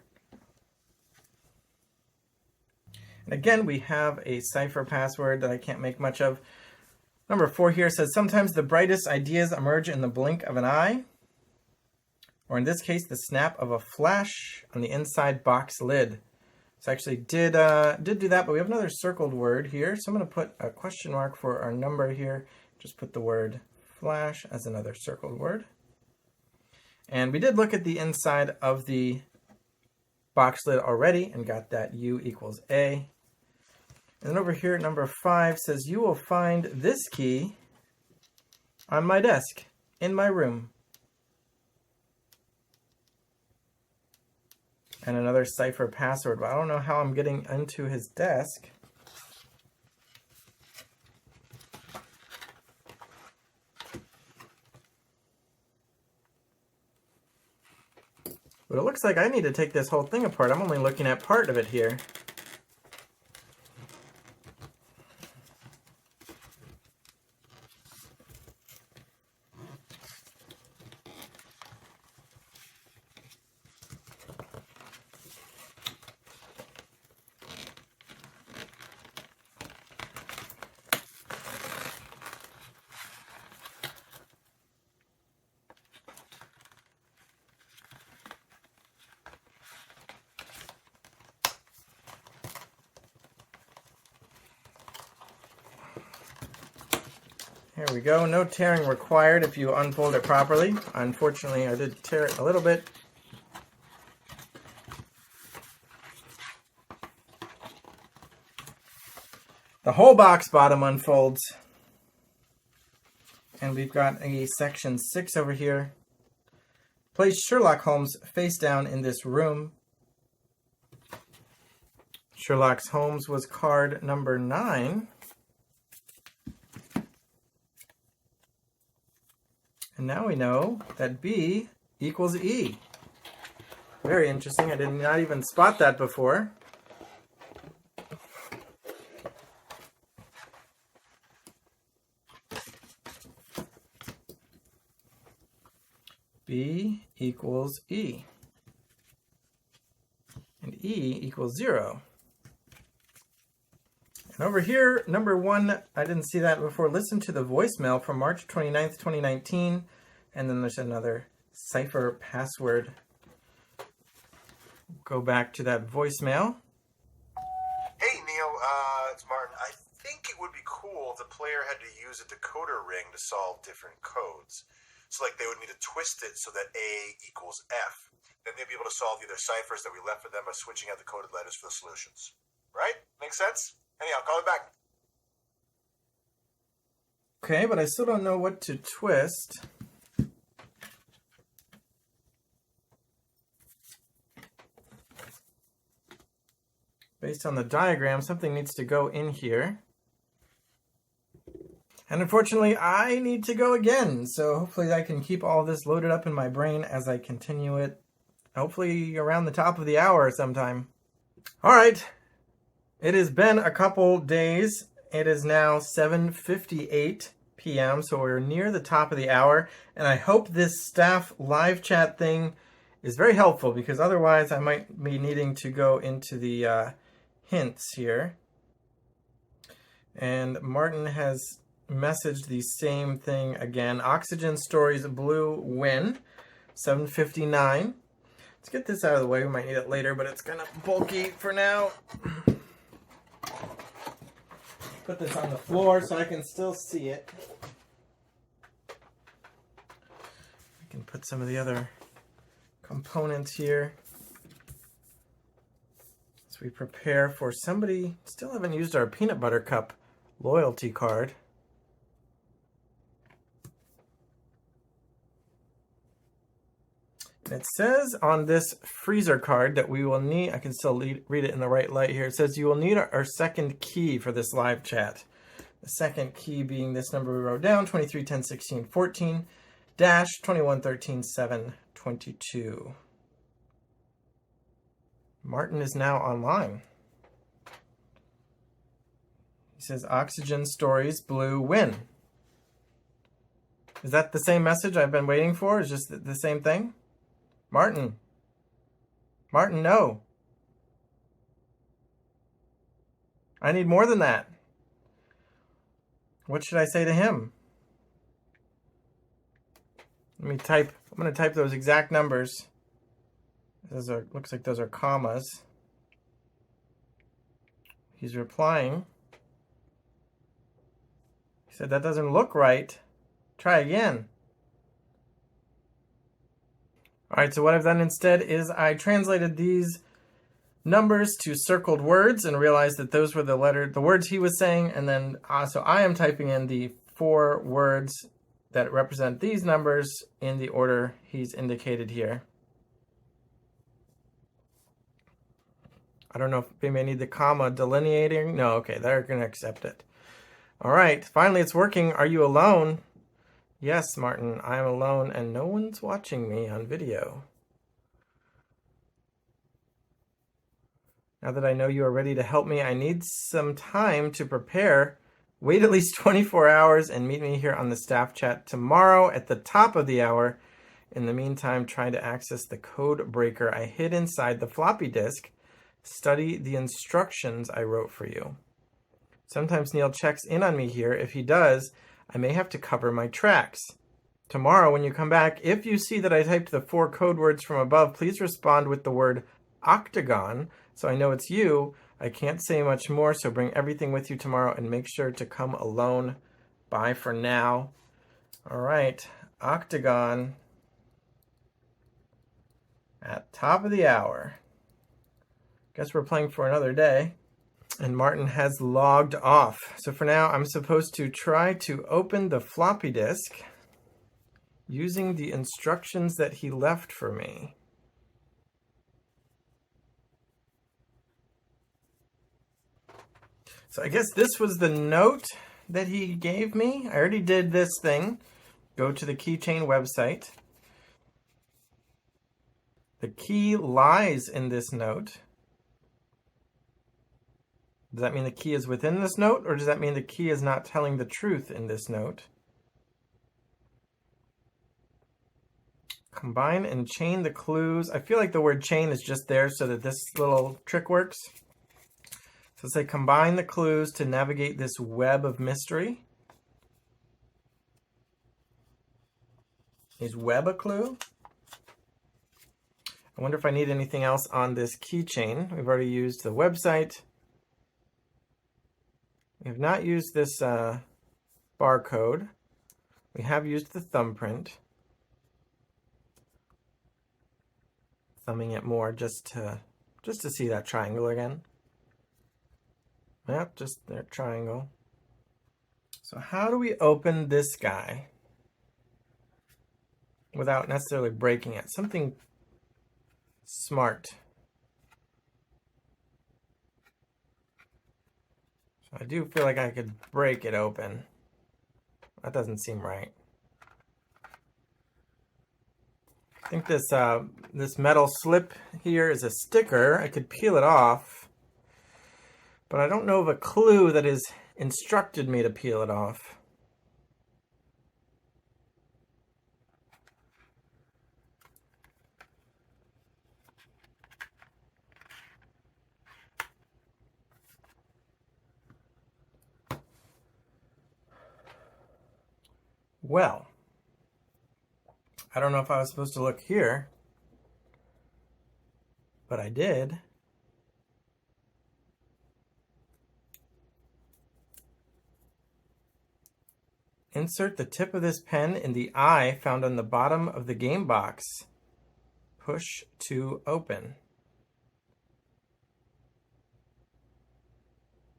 And again, we have a cipher password that I can't make much of. Number 4 here says, sometimes the brightest ideas emerge in the blink of an eye, or in this case, the snap of a flash on the inside box lid. So I actually did do that, but we have another circled word here. So I'm going to put a question mark for our number here. Just put the word flash as another circled word. And we did look at the inside of the box lid already and got that U equals A. And then over here, number 5 says, you will find this key on my desk in my room. And another cipher password, but I don't know how I'm getting into his desk. But it looks like I need to take this whole thing apart. I'm only looking at part of it here. Here we go. No tearing required if you unfold it properly. Unfortunately, I did tear it a little bit. The whole box bottom unfolds. And we've got a section 6 over here. Place Sherlock Holmes face down in this room. Sherlock Holmes was card number 9. And now we know that B equals E. Very interesting. I did not even spot that before. B equals E. And E equals 0. And over here, number 1, I didn't see that before. Listen to the voicemail from March 29th, 2019. And then there's another cipher password. Go back to that voicemail. Hey, Neil, it's Martin. I think it would be cool if the player had to use a decoder ring to solve different codes. So, like, they would need to twist it so that A equals F. Then they'd be able to solve the other ciphers that we left for them by switching out the coded letters for the solutions. Right? Make sense? Anyhow, call me back. Okay, but I still don't know what to twist. Based on the diagram, something needs to go in here. And unfortunately, I need to go again. So hopefully I can keep all this loaded up in my brain as I continue it. Hopefully around the top of the hour sometime. All right. It has been a couple days. It is now 7:58 p.m. So we're near the top of the hour. And I hope this staff live chat thing is very helpful, because otherwise I might be needing to go into the hints here. And Martin has messaged the same thing again. Oxygen Stories Blue win. 7:59. Let's get this out of the way. We might need it later, but it's kind of bulky for now. Put this on the floor so I can still see it. I can put some of the other components here as we prepare for somebody. Still haven't used our peanut butter cup loyalty card. And it says on this freezer card that we will need, I can still read it in the right light here. It says you will need our second key for this live chat. The second key being this number we wrote down, 23, 10, 16, 14. -2113-722. Martin is now online. He says, Oxygen Stories Blue win. Is that the same message I've been waiting for? Is just the same thing? Martin. Martin, no. I need more than that. What should I say to him? I'm going to type those exact numbers. Looks like those are commas. He's replying. He said, that doesn't look right. Try again. All right, so what I've done instead is I translated these numbers to circled words and realized that those were the words he was saying. And then so I am typing in the 4 words that represent these numbers in the order he's indicated here. I don't know if maybe I need the comma delineating. No, okay, they're going to accept it. All right, finally it's working. Are you alone? Yes, Martin, I am alone and no one's watching me on video. Now that I know you are ready to help me, I need some time to prepare. Wait at least 24 hours and meet me here on the staff chat tomorrow at the top of the hour. In the meantime, try to access the code breaker I hid inside the floppy disk. Study the instructions I wrote for you. Sometimes Neil checks in on me here. If he does, I may have to cover my tracks. Tomorrow, when you come back, if you see that I typed the 4 code words from above, please respond with the word octagon, so I know it's you. I can't say much more, so bring everything with you tomorrow and make sure to come alone. Bye for now. All right, octagon at top of the hour. Guess we're playing for another day. And Martin has logged off. So for now, I'm supposed to try to open the floppy disk using the instructions that he left for me. So I guess this was the note that he gave me. I already did this thing. Go to the keychain website. The key lies in this note. Does that mean the key is within this note, or does that mean the key is not telling the truth in this note? Combine and chain the clues. I feel like the word chain is just there so that this little trick works. So say combine the clues to navigate this web of mystery. Is web a clue? I wonder if I need anything else on this keychain. We've already used the website. We have not used this barcode. We have used the thumbprint. Thumbing it more just to see that triangle again. Yep, just that triangle. So how do we open this guy without necessarily breaking it? Something smart. I do feel like I could break it open. That doesn't seem right. I think this metal slip here is a sticker. I could peel it off, but I don't know of a clue that has instructed me to peel it off. Well, I don't know if I was supposed to look here, but I did. Insert the tip of this pen in the eye found on the bottom of the game box. Push to open.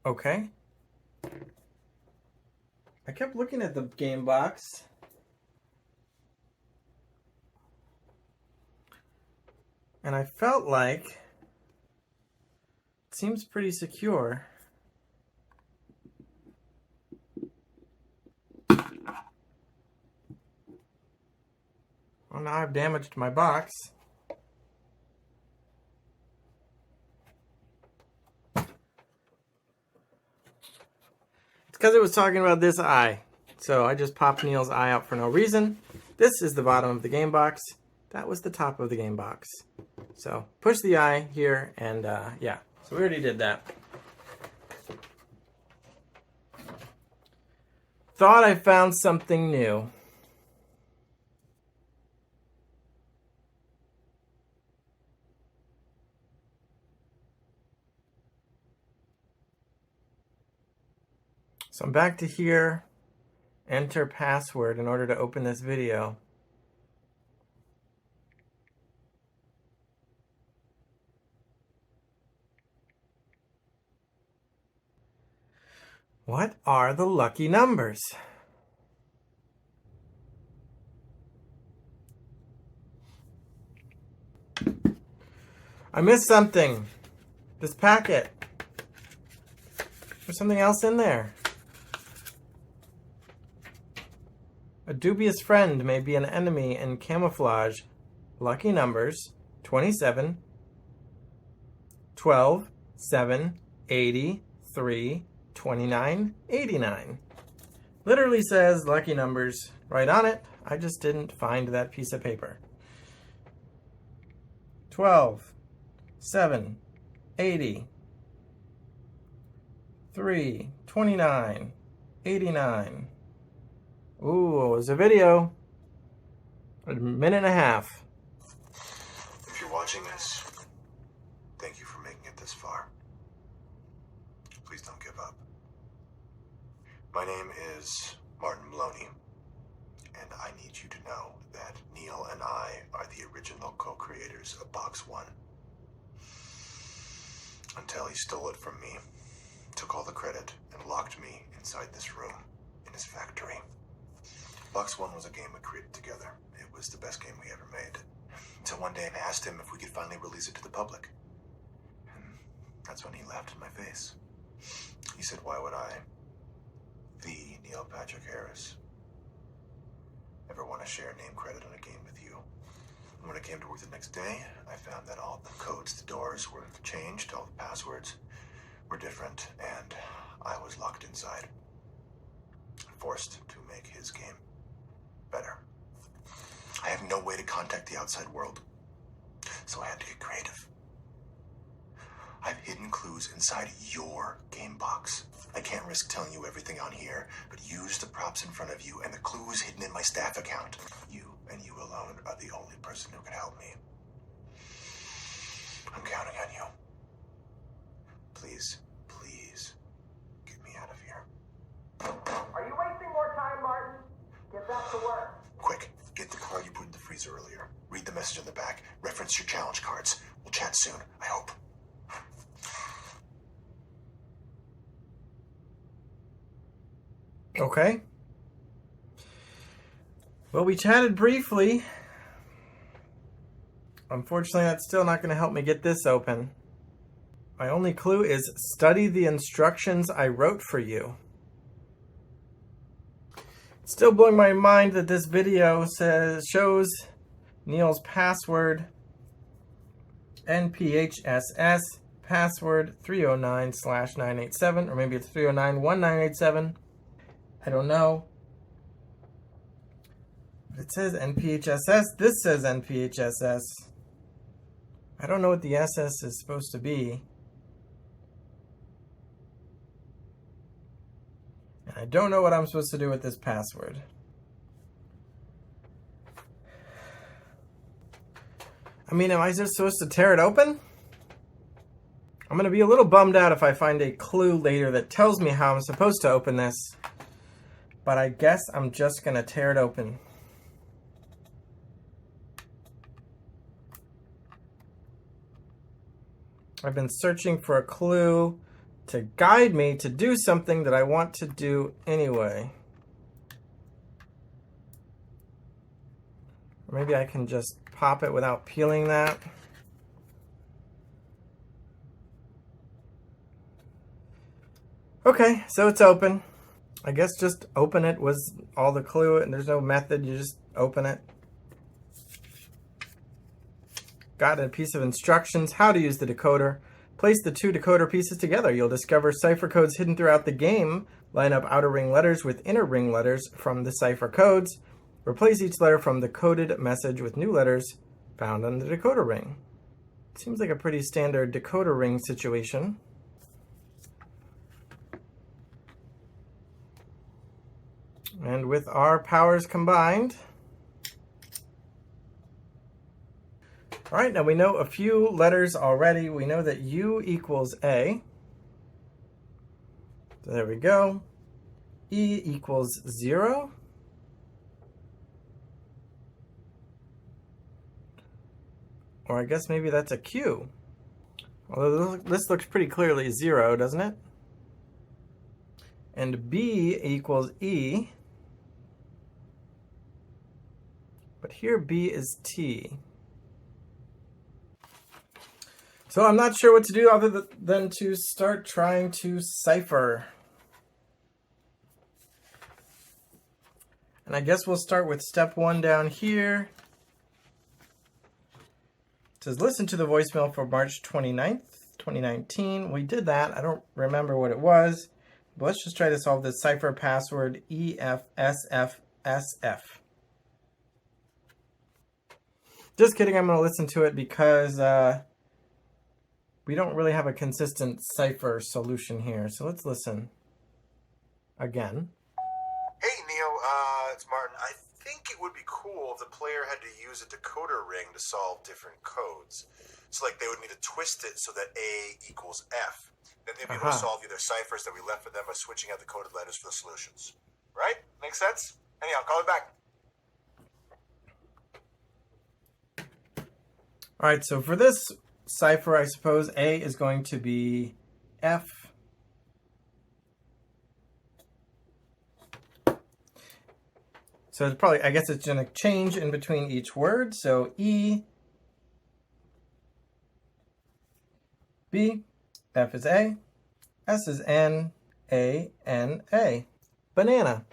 Okay. I kept looking at the game box. And I felt like it seems pretty secure. without damage to my box. It's because it was talking about this eye. So I just popped Neil's eye out for no reason. This is the bottom of the game box. That was the top of the game box. So push the eye here and yeah. So we already did that. Thought I found something new. So I'm back to here. Enter password in order to open this video. What are the lucky numbers? I missed something. This packet. There's something else in there. A dubious friend may be an enemy in camouflage. Lucky numbers 27, 12, 7, 80, 3, 29, 89. Literally says lucky numbers right on it. I just didn't find that piece of paper. 12, 7, 80, 3, 29, 89. Ooh, it was a video. A minute and a half. If you're watching this, thank you for making it this far. Please don't give up. My name is Martin Maloney, and I need you to know that Neil and I are the original co-creators of Box 1. Until he stole it from me, took all the credit, and locked me inside this room in his factory. Box 1 was a game we created together. It was the best game we ever made. Until one day I asked him if we could finally release it to the public. And that's when he laughed in my face. He said, "Why would I, the Neil Patrick Harris, ever want to share name credit on a game with you?" And when I came to work the next day, I found that all the codes to doors were changed, all the passwords were different, and I was locked inside, forced to make his game better. I have no way to contact the outside world, so I had to get creative. I've hidden clues inside your game box. I can't risk telling you everything on here, but use the props in front of you and the clues hidden in my staff account. You and you alone are the only person who can help me. I'm counting on you. Please, please, get me out of here. Are you wasting more time, Martin? Get back to work. Quick, get the card you put in the freezer earlier. Read the message on the back. Reference your challenge cards. We'll chat soon, I hope. Okay. Well, we chatted briefly. Unfortunately, that's still not going to help me get this open. My only clue is study the instructions I wrote for you. It's still blowing my mind that this video shows Neil's password, NPHSS, password 309/987, or maybe it's 3091987. I don't know. But it says NPHSS. This says NPHSS. I don't know what the SS is supposed to be. And I don't know what I'm supposed to do with this password. I mean, am I just supposed to tear it open? I'm going to be a little bummed out if I find a clue later that tells me how I'm supposed to open this. But I guess I'm just going to tear it open. I've been searching for a clue to guide me to do something that I want to do anyway. Or maybe I can just pop it without peeling that. Okay, so it's open. I guess just open it was all the clue, and there's no method, you just open it. got a piece of instructions how to use the decoder. Place the two decoder pieces together. You'll discover cipher codes hidden throughout the game. Line up outer ring letters with inner ring letters from the cipher codes. Replace each letter from the coded message with new letters found on the decoder ring. Seems like a pretty standard decoder ring situation. And with our powers combined, all right, now we know a few letters already. We know that U equals A. So there we go. E equals 0. Or I guess maybe that's a Q. Although this looks pretty clearly 0, doesn't it? And B equals E. But here B is T. So I'm not sure what to do other than to start trying to cipher. And I guess we'll start with step 1 down here. It says listen to the voicemail for March 29th, 2019. We did that. I don't remember what it was. But let's just try to solve this cipher password EFSFSF. Just kidding, I'm going to listen to it because we don't really have a consistent cipher solution here. So let's listen again. Hey, Neil, it's Martin. I think it would be cool if the player had to use a decoder ring to solve different codes. So, like, they would need to twist it so that A equals F. Then they'd be able to solve either ciphers that we left for them by switching out the coded letters for the solutions. Right? Make sense? Anyhow, call it back. All right, so for this cipher, I suppose A is going to be F. So it's probably, I guess it's going to change in between each word. So E, B, F is A, S is N, A, N, A. Banana.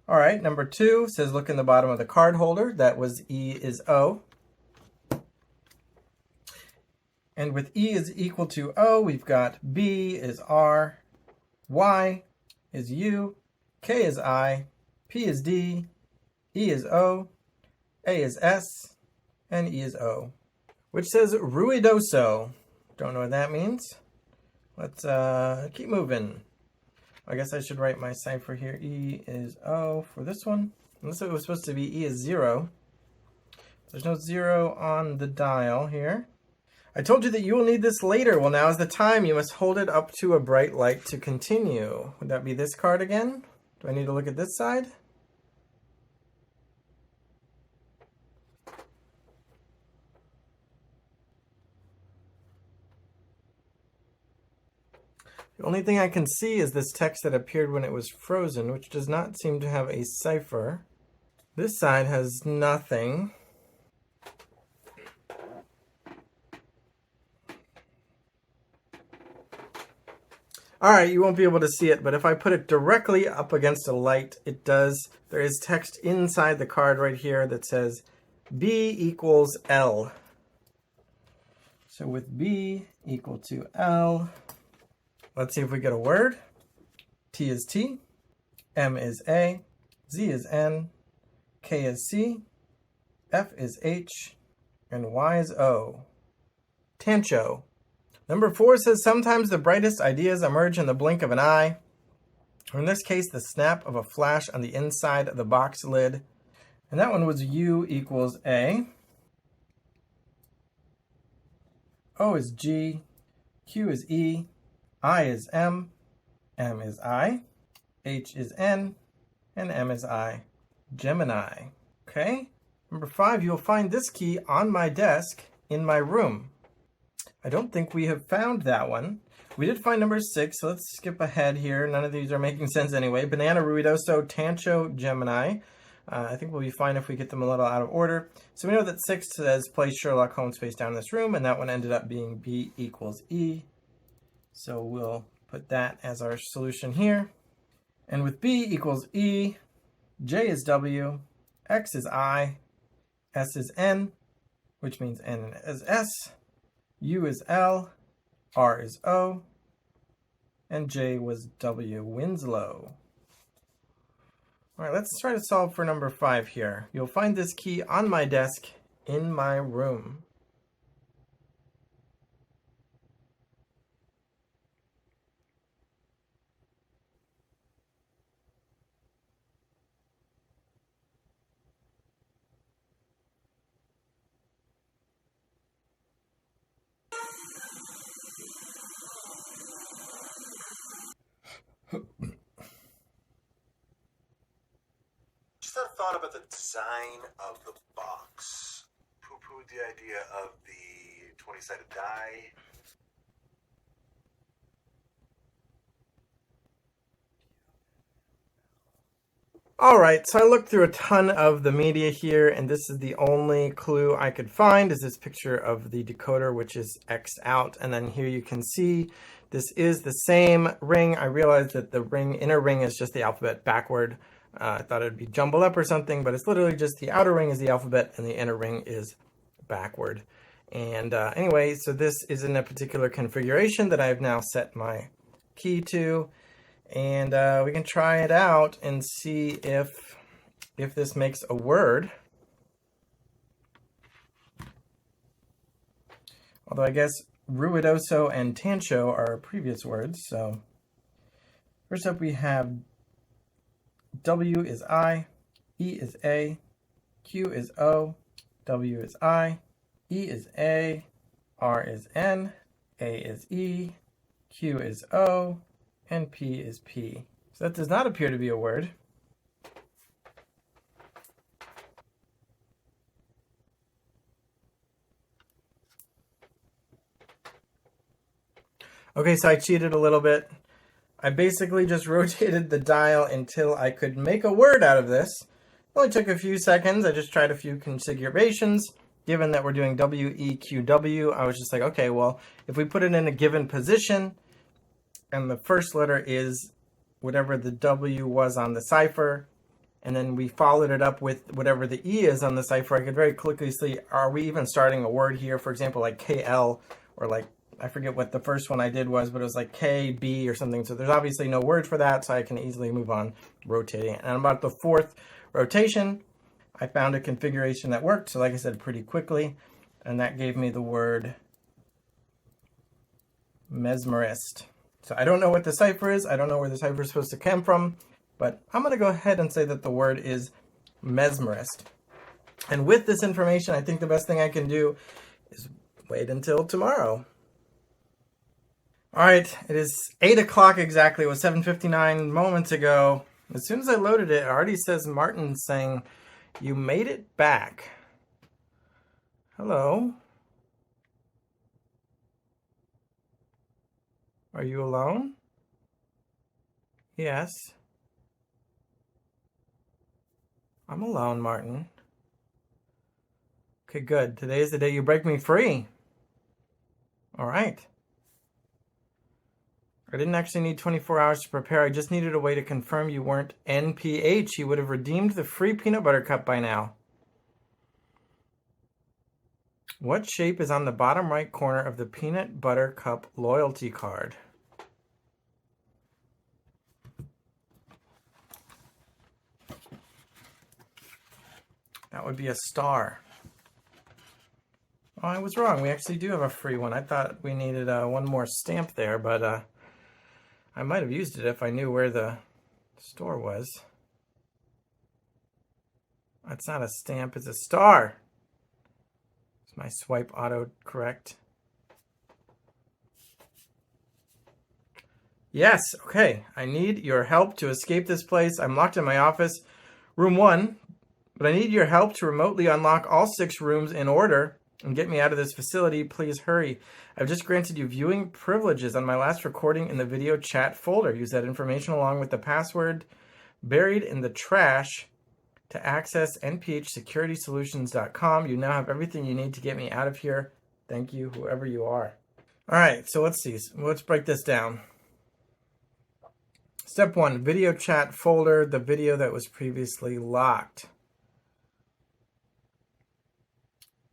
All right, number 2 says look in the bottom of the card holder. That was E is O. And with E is equal to O, we've got B is R, Y is U, K is I, P is D, E is O, A is S, and E is O, which says ruidoso. Don't know what that means. Let's keep moving. I guess I should write my cipher here. E is O for this one. Unless it was supposed to be E is 0. There's no 0 on the dial here. I told you that you will need this later. Well, now is the time. You must hold it up to a bright light to continue. Would that be this card again? Do I need to look at this side? The only thing I can see is this text that appeared when it was frozen, which does not seem to have a cipher. This side has nothing. All right, you won't be able to see it, but if I put it directly up against a light, it does. There is text inside the card right here that says B equals L. So with B equal to L, let's see if we get a word. T is T, M is A, Z is N, K is C, F is H, and Y is O. Tancho. Number 4 says, sometimes the brightest ideas emerge in the blink of an eye, or in this case, the snap of a flash on the inside of the box lid. And that one was U equals A. O is G, Q is E, I is M is I, H is N, and M is I. Gemini. Okay? Number 5, you'll find this key on my desk in my room. I don't think we have found that one. We did find number 6, so let's skip ahead here. None of these are making sense anyway. Banana, ruidoso, Tancho, Gemini. I think we'll be fine if we get them a little out of order. So we know that 6 says place Sherlock Holmes face down in this room, and that one ended up being B equals E. So we'll put that as our solution here. And with B equals E, J is W, X is I, S is N, which means N is S, U is L, R is O, and J was W, Winslow. All right, let's try to solve for number 5 here. You'll find this key on my desk in my room. Just had a thought about the design of the box. Poo-pooed the idea of the 20-sided die. All right, so I looked through a ton of the media here, and this is the only clue I could find is this picture of the decoder, which is X'd out. And then here you can see this is the same ring. I realized that the inner ring is just the alphabet backward. I thought it'd be jumbled up or something, but it's literally just the outer ring is the alphabet and the inner ring is backward. And anyway, so this is in a particular configuration that I've now set my key to. And we can try it out and see if this makes a word. Although I guess ruidoso and tancho are previous words. So first up we have W is I, E is A, Q is O, W is I, E is A, R is N, A is E, Q is O, and P is P. So that does not appear to be a word. Okay, so I cheated a little bit. I basically just rotated the dial until I could make a word out of this. It only took a few seconds. I just tried a few configurations. Given that we're doing W, E, Q, W, I was just like, okay, well, if we put it in a given position, and the first letter is whatever the W was on the cipher, and then we followed it up with whatever the E is on the cipher, I could very quickly see, are we even starting a word here? For example, like KL, or like, I forget what the first one I did was, but it was like KB or something. So there's obviously no word for that, so I can easily move on rotating it. And about the 4th rotation, I found a configuration that worked. So like I said, pretty quickly, and that gave me the word mesmerist. So I don't know what the cipher is. I don't know where the cipher is supposed to come from, but I'm going to go ahead and say that the word is mesmerist. And with this information, I think the best thing I can do is wait until tomorrow. All right, it is 8 o'clock exactly. It was 7:59 moments ago. As soon as I loaded it, it already says Martin saying, "You made it back." Hello? Are you alone? Yes. I'm alone, Martin. Okay, good. Today is the day you break me free. All right. I didn't actually need 24 hours to prepare. I just needed a way to confirm you weren't NPH. You would have redeemed the free peanut butter cup by now. What shape is on the bottom right corner of the peanut butter cup loyalty card? That would be a star. Oh, I was wrong. We actually do have a free one. I thought we needed one more stamp there, but I might have used it if I knew where the store was. That's not a stamp, it's a star. Is my swipe auto correct? Yes, okay. I need your help to escape this place. I'm locked in my office, room 1, but I need your help to remotely unlock all 6 rooms in order and get me out of this facility. Please hurry. I've just granted you viewing privileges on my last recording in the video chat folder. Use that information along with the password buried in the trash to access nphsecuritysolutions.com. You now have everything you need to get me out of here. Thank you, whoever you are. All right, so let's see. Let's break this down. Step 1, video chat folder, the video that was previously locked.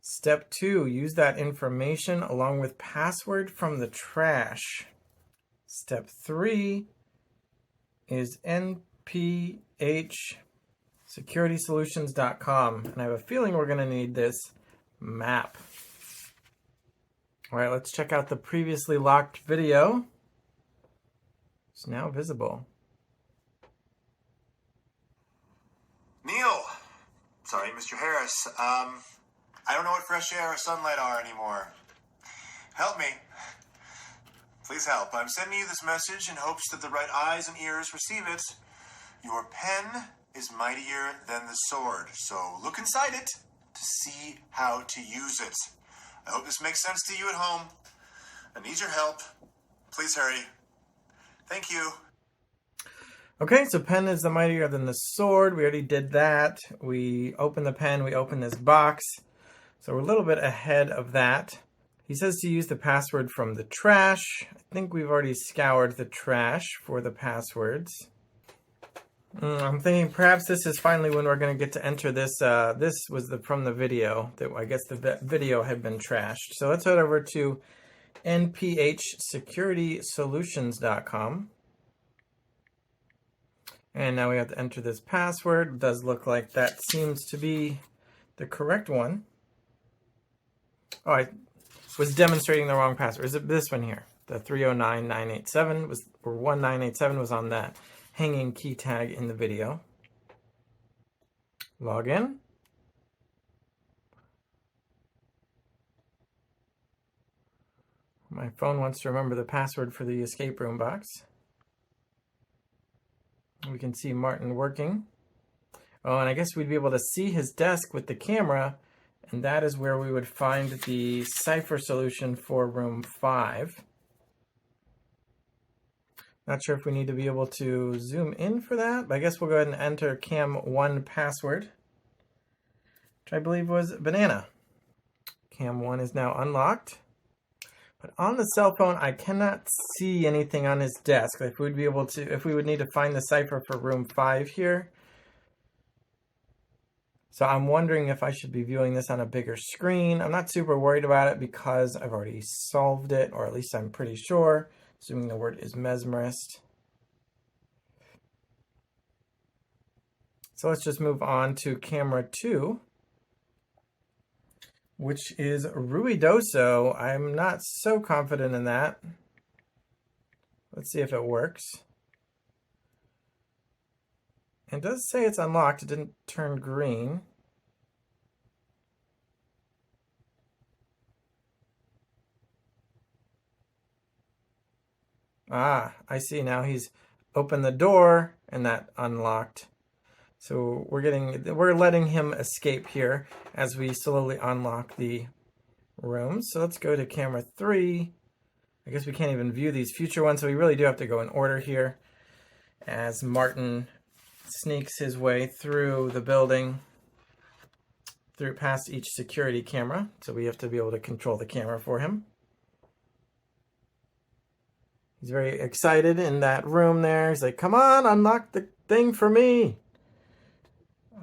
Step 2, use that information along with password from the trash. Step 3 is nphsecuritysolutions.com, and I have a feeling we're going to need this map. All right, let's check out the previously locked video. It's now visible. Neil! Sorry, Mr. Harris. I don't know what fresh air or sunlight are anymore. Help me. Please help. I'm sending you this message in hopes that the right eyes and ears receive it. Your pen is mightier than the sword, so look inside it to see how to use it. I hope this makes sense to you at home. I need your help. Please hurry. Thank you. Okay, so pen is the mightier than the sword. We already did that. We open the pen, we open this box. So we're a little bit ahead of that. He says to use the password from the trash. I think we've already scoured the trash for the passwords. I'm thinking perhaps this is finally when we're going to get to enter this. This was from the video. That I guess the video had been trashed. So let's head over to nphsecuritysolutions.com. And now we have to enter this password. It does look like that seems to be the correct one. Oh, I was demonstrating the wrong password. Is it this one here? The 309987 was, or 1987 was on that hanging key tag in the video. Log in. My phone wants to remember the password for the escape room box. We can see Martin working. Oh, and I guess we'd be able to see his desk with the camera, and that is where we would find the cipher solution for room 5. Not sure if we need to be able to zoom in for that, but I guess we'll go ahead and enter cam1 password, which I believe was banana. Cam1 is now unlocked. But on the cell phone, I cannot see anything on his desk. If we'd be able to, if we would need to find the cipher for room 5 here. So I'm wondering if I should be viewing this on a bigger screen. I'm not super worried about it because I've already solved it, or at least I'm pretty sure, assuming the word is mesmerist. So let's just move on to camera 2, which is ruidoso. I'm not so confident in that. Let's see if it works. It does say it's unlocked. It didn't turn green. Ah, I see now. He's opened the door and that unlocked. So we're letting him escape here as we slowly unlock the room. So let's go to camera 3. I guess we can't even view these future ones, so we really do have to go in order here as Martin sneaks his way through the building, through past each security camera. So we have to be able to control the camera for him. He's very excited in that room there. He's like, come on, unlock the thing for me.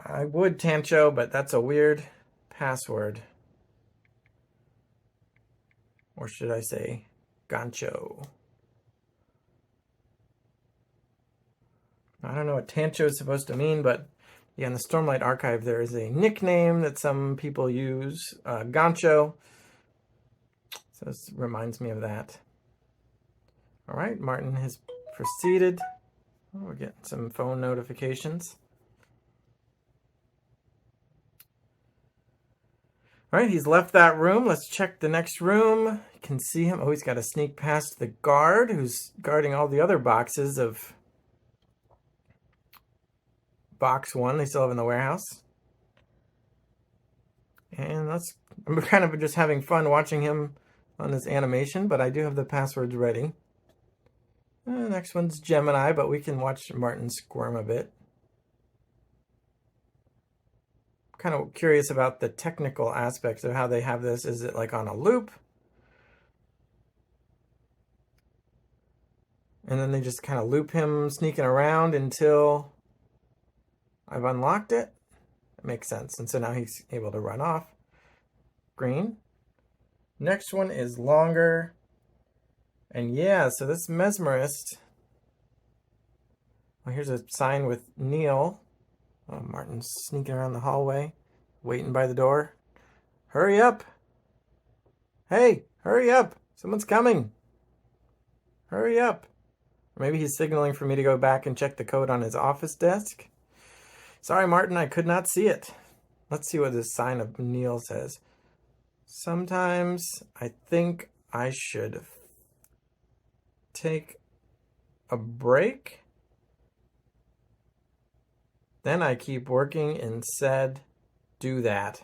I would, Tancho, but that's a weird password. Or should I say, Gancho? I don't know what Tancho is supposed to mean, but yeah, in the Stormlight Archive, there is a nickname that some people use, Gancho. So this reminds me of that. All right, Martin has proceeded. Oh, we're getting some phone notifications. All right, he's left that room. Let's check the next room. You can see him. Oh, he's got to sneak past the guard who's guarding all the other boxes of box 1 they still have in the warehouse. And I'm kind of just having fun watching him on this animation, but I do have the passwords ready. Next one's Gemini, but we can watch Martin squirm a bit. Kind of curious about the technical aspects of how they have this. Is it like on a loop? And then they just kind of loop him sneaking around until I've unlocked it? That makes sense. And so now he's able to run off. screen. Next one is longer. And yeah, so this mesmerist. Well, here's a sign with Neil. Oh, Martin's sneaking around the hallway, waiting by the door. Hurry up! Hey, hurry up! Someone's coming! Hurry up! Or maybe he's signaling for me to go back and check the code on his office desk. Sorry, Martin, I could not see it. Let's see what this sign of Neil says. Sometimes I think I should take a break. Then I keep working and said, do that.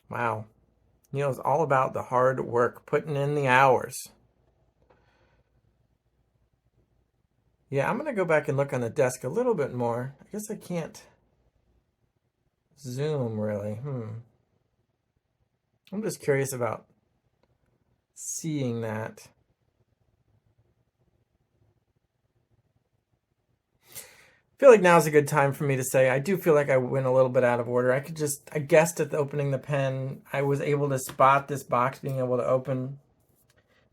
Wow. Neil's all about the hard work, putting in the hours. Yeah, I'm going to go back and look on the desk a little bit more. I guess I can't zoom really. I'm just curious about seeing that. I feel like now's a good time for me to say I do feel like I went a little bit out of order. I guessed at the opening the pen. I was able to spot this box being able to open.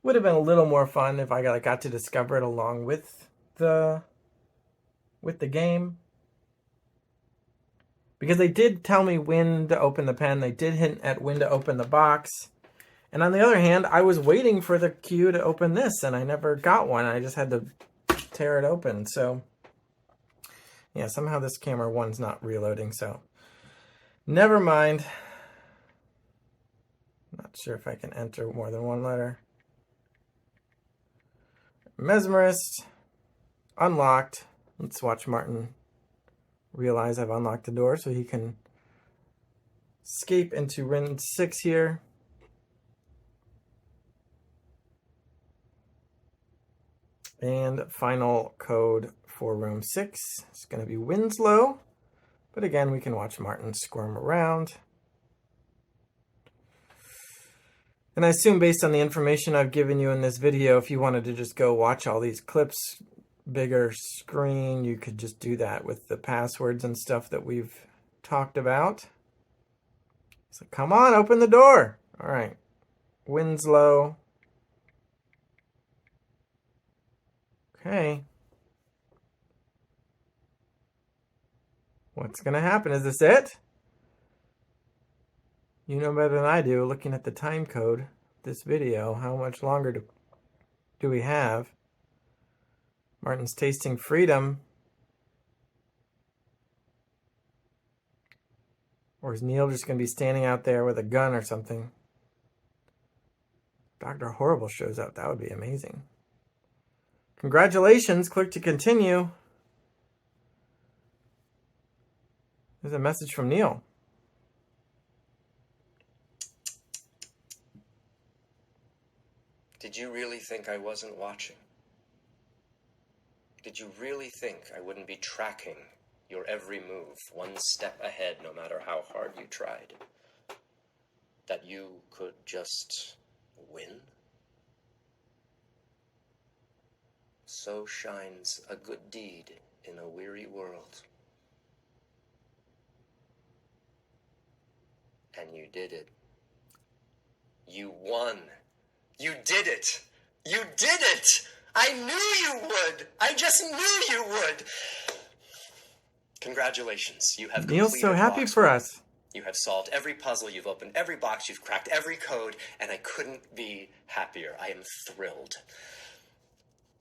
Would have been a little more fun if I got to discover it along with the game. Because they did tell me when to open the pen. They did hint at when to open the box. And on the other hand, I was waiting for the cue to open this, and I never got one. I just had to tear it open. So, yeah, somehow this camera one's not reloading, so never mind. Not sure if I can enter more than one letter. Mesmerist. Unlocked. Let's watch Martin realize I've unlocked the door so he can escape into room 6 here. And final code for room 6 is going to be Winslow. But again, we can watch Martin squirm around. And I assume based on the information I've given you in this video, if you wanted to just go watch all these clips, bigger screen, you could just do that with the passwords and stuff that we've talked about. So come on, open the door. All right. Winslow. Okay. What's going to happen? Is this it? You know better than I do, looking at the time code of this video. How much longer do we have? Martin's tasting freedom. Or is Neil just going to be standing out there with a gun or something? Dr. Horrible shows up. That would be amazing. Congratulations. Click to continue. There's a message from Neil. Did you really think I wasn't watching? Did you really think I wouldn't be tracking your every move, one step ahead, no matter how hard you tried? That you could just win? So shines a good deed in a weary world. And you did it. You won. You did it. You did it. I knew you would. I just knew you would. Congratulations. You have Neil's so happy box for one. us. You have solved every puzzle. You've opened every box. You've cracked every code. And I couldn't be happier. I am thrilled.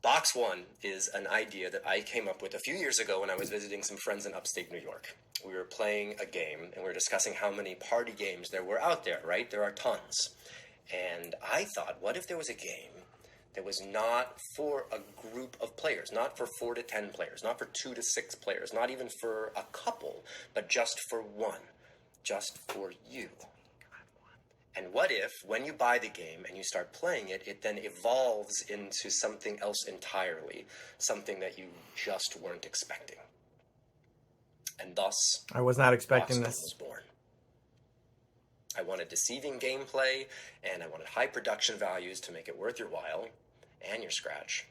Box 1 is an idea that I came up with a few years ago when I was visiting some friends in upstate New York. We were playing a game, and we were discussing how many party games there were out there, right? There are tons. And I thought, what if there was a game that was not for a group of players, not for 4 to 10 players, not for 2 to 6 players, not even for a couple, but just for one, just for you. And what if, when you buy the game and you start playing it, it then evolves into something else entirely, something that you just weren't expecting? And thus, I was not expecting Box 1 this. was born. I wanted deceiving gameplay, and I wanted high production values to make it worth your while and your scratch.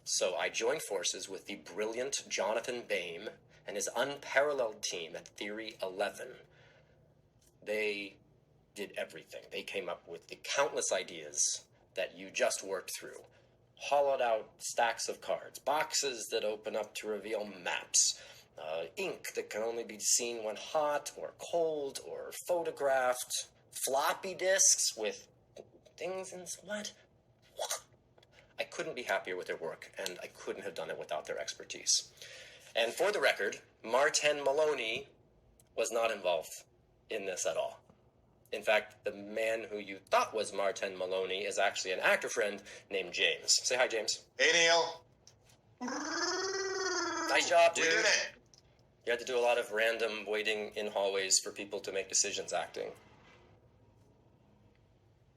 So I joined forces with the brilliant Jonathan Baim and his unparalleled team at Theory 11. They did everything. They came up with the countless ideas that you just worked through. Hollowed out stacks of cards, boxes that open up to reveal maps, ink that can only be seen when hot or cold or photographed, floppy disks with things in what? I couldn't be happier with their work, and I couldn't have done it without their expertise. And for the record, Martin Maloney was not involved in this at all. In fact, the man who you thought was Martin Maloney is actually an actor friend named James. Say hi, James. Hey, Neil. Nice job, dude. We did it. You had to do a lot of random waiting in hallways for people to make decisions acting.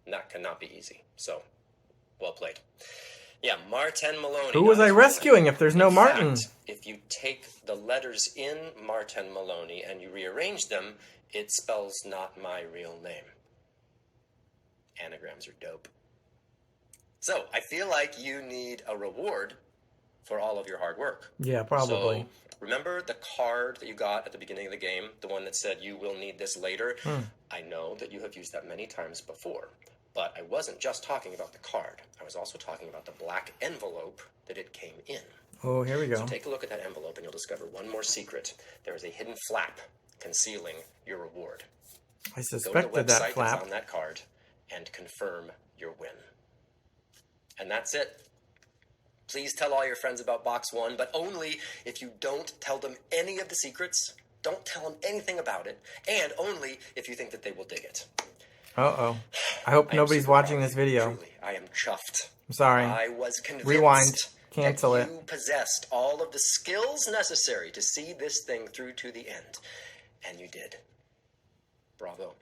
And that cannot be easy. So, well played. Yeah, Martin Maloney. Who was I rescuing if there's no In Martin? fact, if you take the letters in Martin Maloney and you rearrange them, it spells not my real name. Anagrams are dope. So, I feel like you need a reward for all of your hard work. Yeah, probably. So, remember the card that you got at the beginning of the game? The one that said you will need this later? I know that you have used that many times before. But I wasn't just talking about the card. I was also talking about the black envelope that it came in. Oh, here we go. So take a look at that envelope and you'll discover one more secret. There is a hidden flap concealing your reward. I Go to the suspected that website flap. that's on that card and confirm your win. And that's it. Please tell all your friends about Box 1, but only if you don't tell them any of the secrets, don't tell them anything about it, and only if you think that they will dig it. Uh-oh. I hope I am nobody's super watching proud this of you, video. Truly, I am chuffed. I'm sorry. I was convinced Rewind. Cancel that it. you possessed all of the skills necessary to see this thing through to the end. And you did. Bravo.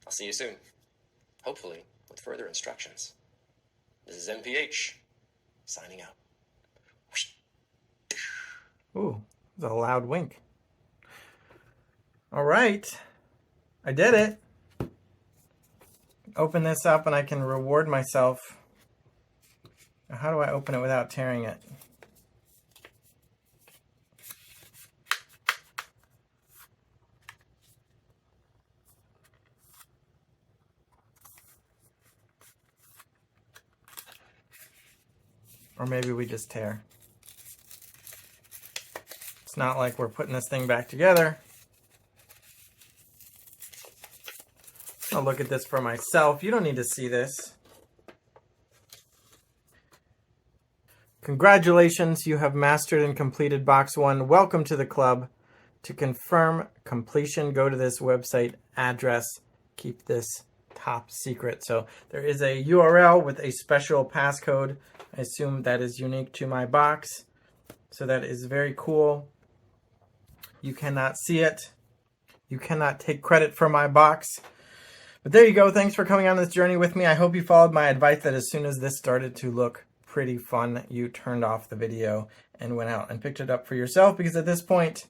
I'll see you soon. Hopefully, with further instructions. This is MPH, signing out. Ooh, that was a loud wink. All right. I did it. Open this up and I can reward myself. How do I open it without tearing it? Or maybe we just tear. It's not like we're putting this thing back together. I'll look at this for myself. You don't need to see this. Congratulations, you have mastered and completed Box 1. Welcome to the club. To confirm completion, go to this website address. Keep this top secret. So there is a URL with a special passcode. I assume that is unique to my box. So that is very cool. You cannot see it. You cannot take credit for my box. But there you go. Thanks for coming on this journey with me. I hope you followed my advice that as soon as this started to look pretty fun, you turned off the video and went out and picked it up for yourself, because at this point,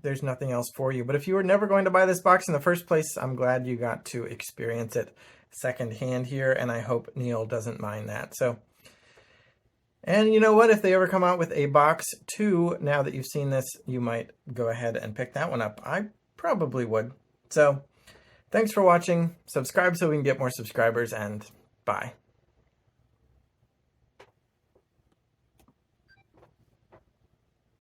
there's nothing else for you. But if you were never going to buy this box in the first place, I'm glad you got to experience it secondhand here, and I hope Neil doesn't mind that. And you know what? If they ever come out with a Box 2, now that you've seen this, you might go ahead and pick that one up. I probably would. So, thanks for watching. Subscribe so we can get more subscribers, and bye.